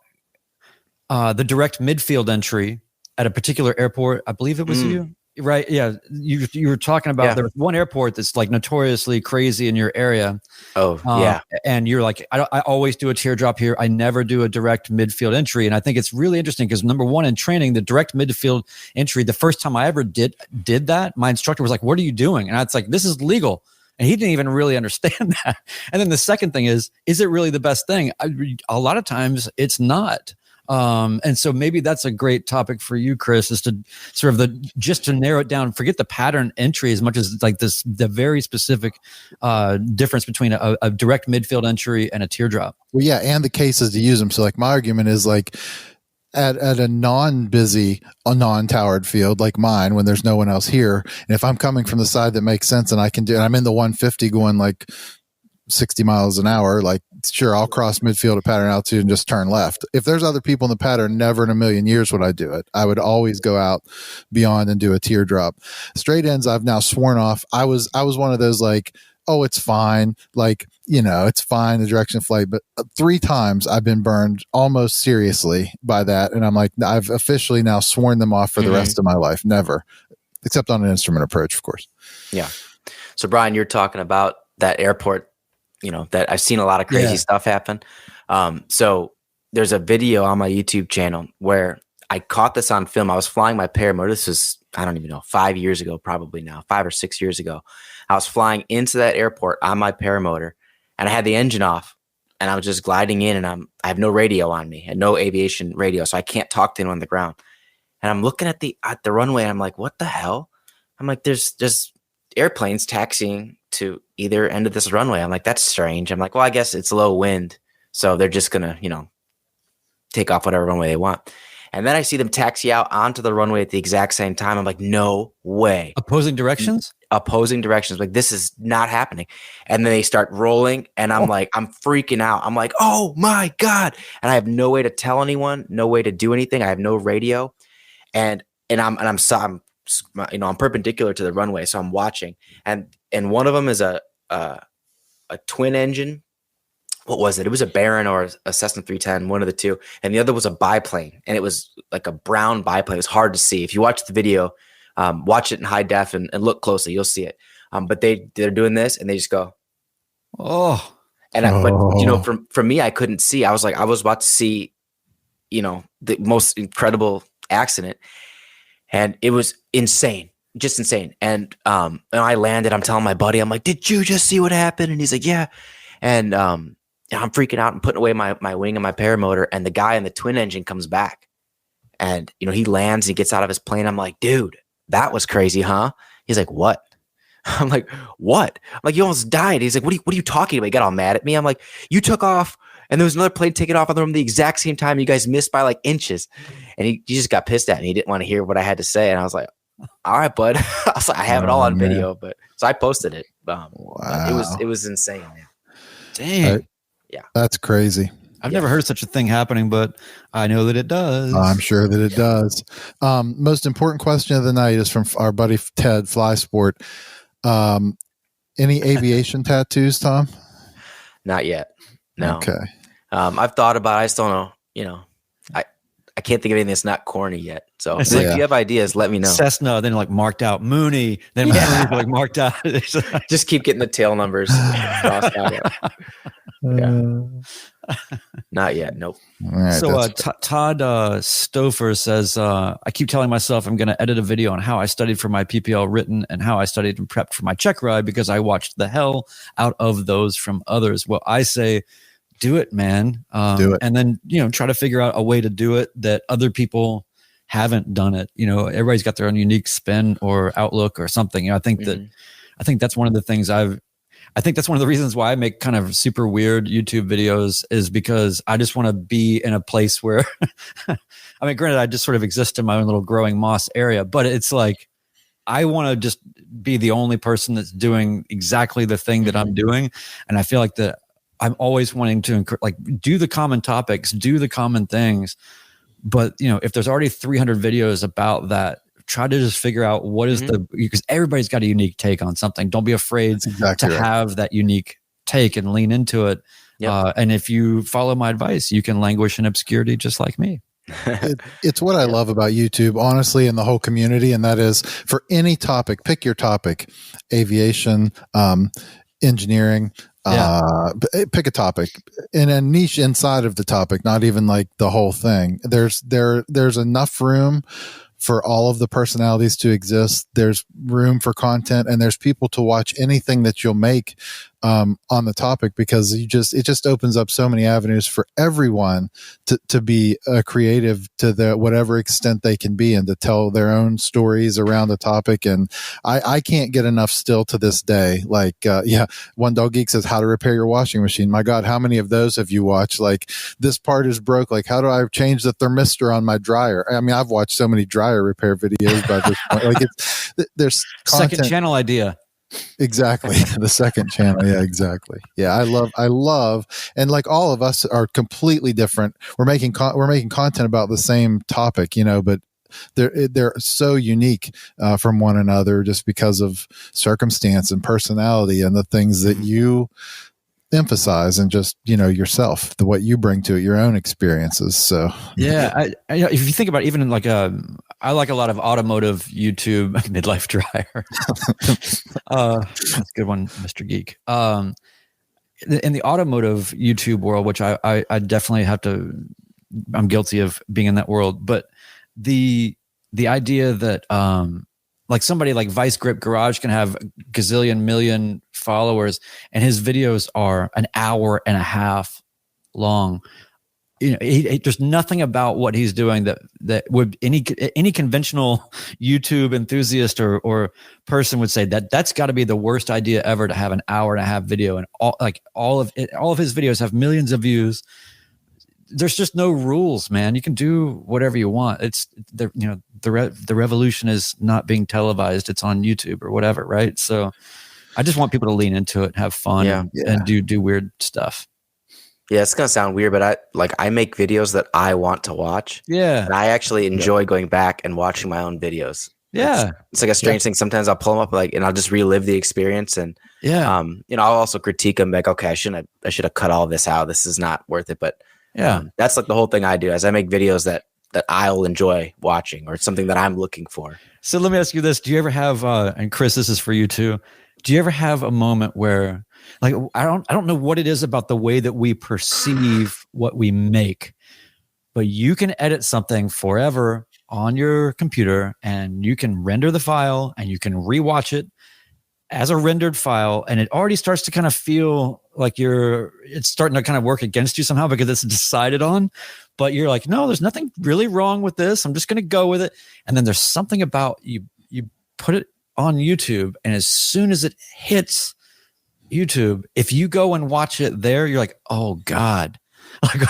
the direct midfield entry at a particular airport. I believe it was you. Right. Yeah. You were talking about there was one airport that's like notoriously crazy in your area. Oh, yeah. And you're like, I always do a teardrop here. I never do a direct midfield entry. And I think it's really interesting because, number one, in training, the direct midfield entry, the first time I ever did that, my instructor was like, what are you doing? And I was like, this is legal. And he didn't even really understand that. And then the second thing is it really the best thing? A lot of times it's not. And so maybe that's a great topic for you, Chris, is to sort of just to narrow it down, forget the pattern entry as much as like the very specific difference between a direct midfield entry and a teardrop. Well, yeah. And the cases to use them. So like my argument is like at a non-busy, a non-towered field like mine, when there's no one else here. And if I'm coming from the side that makes sense and I'm in the 150 going like 60 miles an hour, like, sure, I'll cross midfield at pattern altitude and just turn left. If there's other people in the pattern, never in a million years would I do it. I would always go out beyond and do a teardrop. Straight ends, I've now sworn off. I was one of those like, oh, it's fine. Like, it's fine, the direction of flight. But 3 times I've been burned almost seriously by that. And I'm like, I've officially now sworn them off for the rest of my life. Never, except on an instrument approach, of course. Yeah. So Brian, you're talking about that airport, that I've seen a lot of crazy stuff happen. So there's a video on my YouTube channel where I caught this on film. I was flying my paramotor. This was, I don't even know, 5 years ago, probably now, 5 or 6 years ago. I was flying into that airport on my paramotor, and I had the engine off, and I was just gliding in, and I have no radio on me and no aviation radio, so I can't talk to anyone on the ground. And I'm looking at the runway, and I'm like, what the hell? I'm like, there's airplanes taxiing to either end of this runway. I'm like, that's strange. I'm like, well, I guess it's low wind, so they're just gonna, take off whatever runway they want. And then I see them taxi out onto the runway at the exact same time. I'm like, no way. Opposing directions? Opposing directions. Like, this is not happening. And then they start rolling, and I'm like, I'm freaking out. I'm like, oh my God. And I have no way to tell anyone, no way to do anything. I have no radio. And I'm perpendicular to the runway, so I'm watching. And one of them is a twin engine. What was it? It was a Baron or a Cessna 310, one of the two. And the other was a biplane, and it was like a brown biplane. It was hard to see. If you watch the video, watch it in high def and look closely, you'll see it. But they're doing this, and they just go, oh. And but for me, I couldn't see. I was about to see, the most incredible accident, and it was insane. Just insane. And I landed. I'm telling my buddy, I'm like, did you just see what happened? And he's like, yeah. And I'm freaking out and putting away my wing and my paramotor, and the guy in the twin engine comes back, and he lands, he gets out of his plane. I'm like, dude, that was crazy, huh? He's like, what? I'm like, what? I'm like, you almost died. He's like, what are you talking about? He got all mad at me. I'm like, you took off, and there was another plane taking off on the room the exact same time. You guys missed by like inches. And he just got pissed at me. He didn't want to hear what I had to say. And I was like, all right, bud. I was like, I have it all on video, but so I posted it. Wow. It was insane, man. Dang. Yeah. That's crazy. I've never heard such a thing happening, but I know that it does. I'm sure that it does. Most important question of the night is from our buddy Ted, Fly Sport. Any aviation tattoos, Tom? Not yet. No. Okay. I've thought about it. I just don't know. I can't think of anything that's not corny yet. So if you have ideas, let me know. Cessna, then like marked out Mooney, then like marked out. Just keep getting the tail numbers crossed out. Not yet. Nope. Right, so Todd Stouffer says, I keep telling myself I'm going to edit a video on how I studied for my PPL written and how I studied and prepped for my check ride because I watched the hell out of those from others. Well, I say, do it, man. Do it. And then, try to figure out a way to do it that other people haven't done it. Everybody's got their own unique spin or outlook or something. I think that's one of the things I think that's one of the reasons why I make kind of super weird YouTube videos is because I just want to be in a place where, I mean, granted, I just sort of exist in my own little growing moss area, but it's like, I want to just be the only person that's doing exactly the thing that I'm doing. And I feel like that I'm always wanting to do the common topics, do the common things. But, if there's already 300 videos about that, try to just figure out what is because everybody's got a unique take on something. Don't be afraid to have that unique take and lean into it. Yep. And if you follow my advice, you can languish in obscurity just like me. It's what I love about YouTube, honestly, and the whole community. And that is for any topic, pick your topic, aviation, engineering, pick a topic in a niche inside of the topic, not even like the whole thing. There's enough room for all of the personalities to exist. There's room for content, and there's people to watch anything that you'll make on the topic, because it just opens up so many avenues for everyone to be creative to whatever extent they can be, and to tell their own stories around the topic. And I can't get enough still to this day. Like, One Dog Geek says, how to repair your washing machine. My God, how many of those have you watched? Like, this part is broke. Like, how do I change the thermistor on my dryer? I mean, I've watched so many dryer repair videos by this point. Like, there's content. Second channel idea. Exactly. The second channel. Yeah, exactly. Yeah. I love, and like all of us are completely different. We're making content about the same topic, but they're so unique from one another just because of circumstance and personality and the things that you emphasize, and just yourself, what you bring to it, your own experiences. So I if you think about even like I like a lot of automotive YouTube midlife dryer. That's a good one, Mr. Geek. In the automotive YouTube world, which I definitely I'm guilty of being in that world, but the idea that like somebody like Vice Grip Garage can have gazillion million followers, and his videos are an hour and a half long. There's nothing about what he's doing that would any conventional YouTube enthusiast or person would say that's got to be the worst idea ever, to have an hour and a half video, and all of his videos have millions of views. There's just no rules, man. You can do whatever you want. It's the revolution is not being televised. It's on YouTube or whatever, right? So I just want people to lean into it, have fun, and do weird stuff. Yeah, it's gonna sound weird, but I make videos that I want to watch. Yeah, and I actually enjoy going back and watching my own videos. Yeah, it's like a strange thing. Sometimes I'll pull them up and I'll just relive the experience, and I'll also critique them like, okay, I should have cut all this out. This is not worth it. But that's like the whole thing I do, is I make videos that I'll enjoy watching, or something that I'm looking for. So let me ask you this: do you ever have, and Chris, this is for you too, do you ever have a moment where, like, I don't know what it is about the way that we perceive what we make, but you can edit something forever on your computer, and you can render the file, and you can rewatch it as a rendered file, and it already starts to kind of feel like it's starting to kind of work against you somehow because it's decided on, but you're like, no, there's nothing really wrong with this. I'm just going to go with it. And then there's something about you put it on YouTube, and as soon as it hits YouTube, if you go and watch it there, you're like, oh God, like,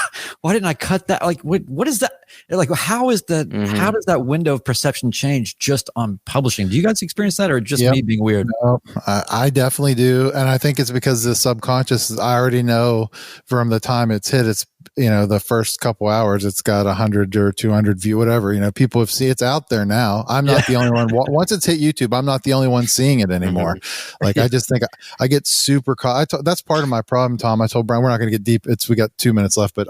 why didn't I cut that? Like, what is that? Like, how is that? Mm-hmm. How does that window of perception change just on publishing? Do you guys experience that, or just me being weird? No, I definitely do. And I think it's because the subconscious, I already know from the time it's hit, it's, the first couple hours, it's got 100 or 200 view, whatever, people have seen it's out there now. I'm not the only one. Once it's hit YouTube, I'm not the only one seeing it anymore. Like, I just think I get super caught. That's part of my problem, Tom. I told Brian, we're not going to get deep. We got 2 minutes left, but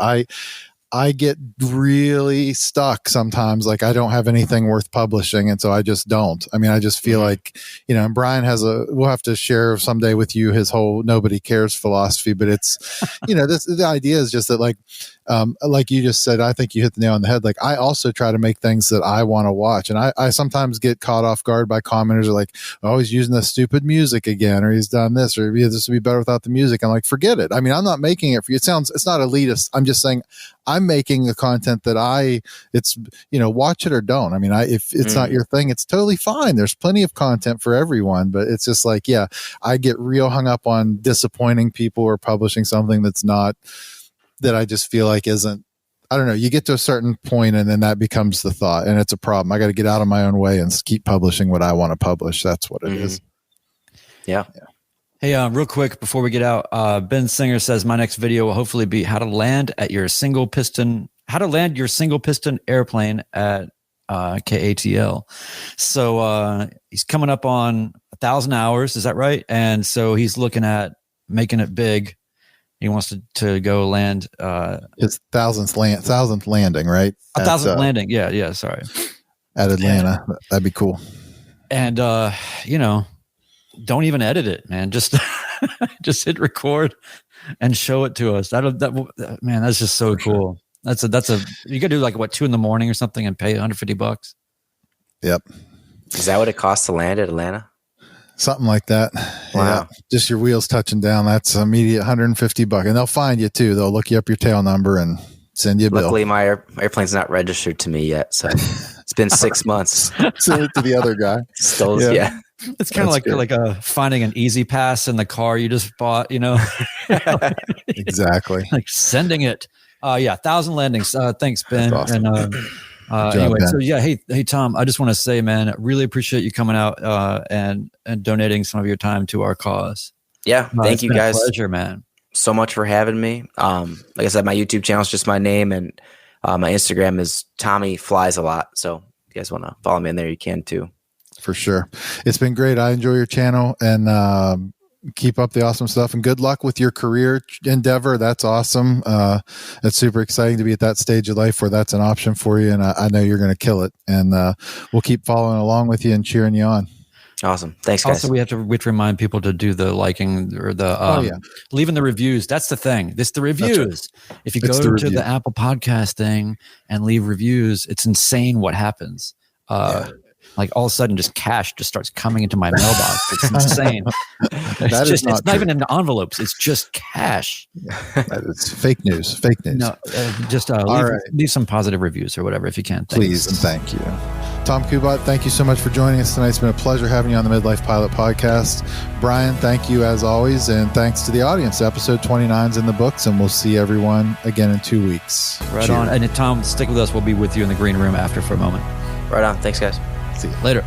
I get really stuck sometimes. Like, I don't have anything worth publishing. And so I just don't. I mean, I just feel like, and Brian we'll have to share someday with you his whole nobody cares philosophy, but it's, the idea is just that, like you just said, I think you hit the nail on the head. Like, I also try to make things that I want to watch. And I sometimes get caught off guard by commenters are like, oh, he's using the stupid music again, or he's done this, or this would be better without the music. I'm like, forget it. I mean, I'm not making it for you. It's not elitist. I'm just saying I'm making the content that watch it or don't. I mean, if it's not your thing, it's totally fine. There's plenty of content for everyone, but it's just like, I get real hung up on disappointing people or publishing something that's not, that I just feel like isn't, I don't know. You get to a certain point, and then that becomes the thought, and it's a problem. I got to get out of my own way and keep publishing what I want to publish. That's what it is. Yeah. Hey, real quick before we get out, Ben Singer says my next video will hopefully be how to land your single piston airplane at KATL. So he's coming up on 1,000 hours. Is that right? And so he's looking at making it big. He wants to go land his thousandth landing, right? 1,000th landing. Yeah. Sorry. At Atlanta. That'd be cool. And don't even edit it, man. Just hit record and show it to us. Man, that's just so cool. That's you could do like 2 a.m. or something and pay $150. Yep. Is that what it costs to land at Atlanta? Something like that. Wow. Yeah. Just your wheels touching down. That's immediate $150. And they'll find you too. They'll look you up your tail number and send you a bill. Luckily, my airplane's not registered to me yet. So it's been 6 months. Send it to the other guy. Still, yeah. It's kind of like finding an easy pass in the car you just bought, Exactly. Like sending it. 1,000 landings. Thanks, Ben. Awesome. And anyway, Ben. So hey, Tom, I just want to say, man, I really appreciate you coming out and donating some of your time to our cause. Yeah, thank you guys. Pleasure, man. So much for having me. Like I said, my YouTube channel is just my name, and my Instagram is Tommy Flies a Lot. So if you guys want to follow me in there, you can too. For sure. It's been great. I enjoy your channel, and keep up the awesome stuff, and good luck with your career endeavor. That's awesome. It's super exciting to be at that stage of life where that's an option for you. And I know you're going to kill it, and we'll keep following along with you and cheering you on. Awesome. Thanks, guys. Also, we have to remind people to do the liking or the leaving the reviews. That's the thing. It's the reviews. Right. If you go to the Apple Podcast thing and leave reviews, it's insane what happens. like all of a sudden just cash just starts coming into my mailbox. It's insane. It's not even in the envelopes. It's just cash. It's fake news. Fake news. No, leave some positive reviews or whatever if you can. Please and thank you. Tom Kubat, thank you so much for joining us tonight. It's been a pleasure having you on the Midlife Pilot Podcast. Brian, thank you as always, and thanks to the audience. Episode 29 is in the books, and we'll see everyone again in 2 weeks. Right on. And Tom, stick with us. We'll be with you in the green room after for a moment. Right on. Thanks, guys. See you later.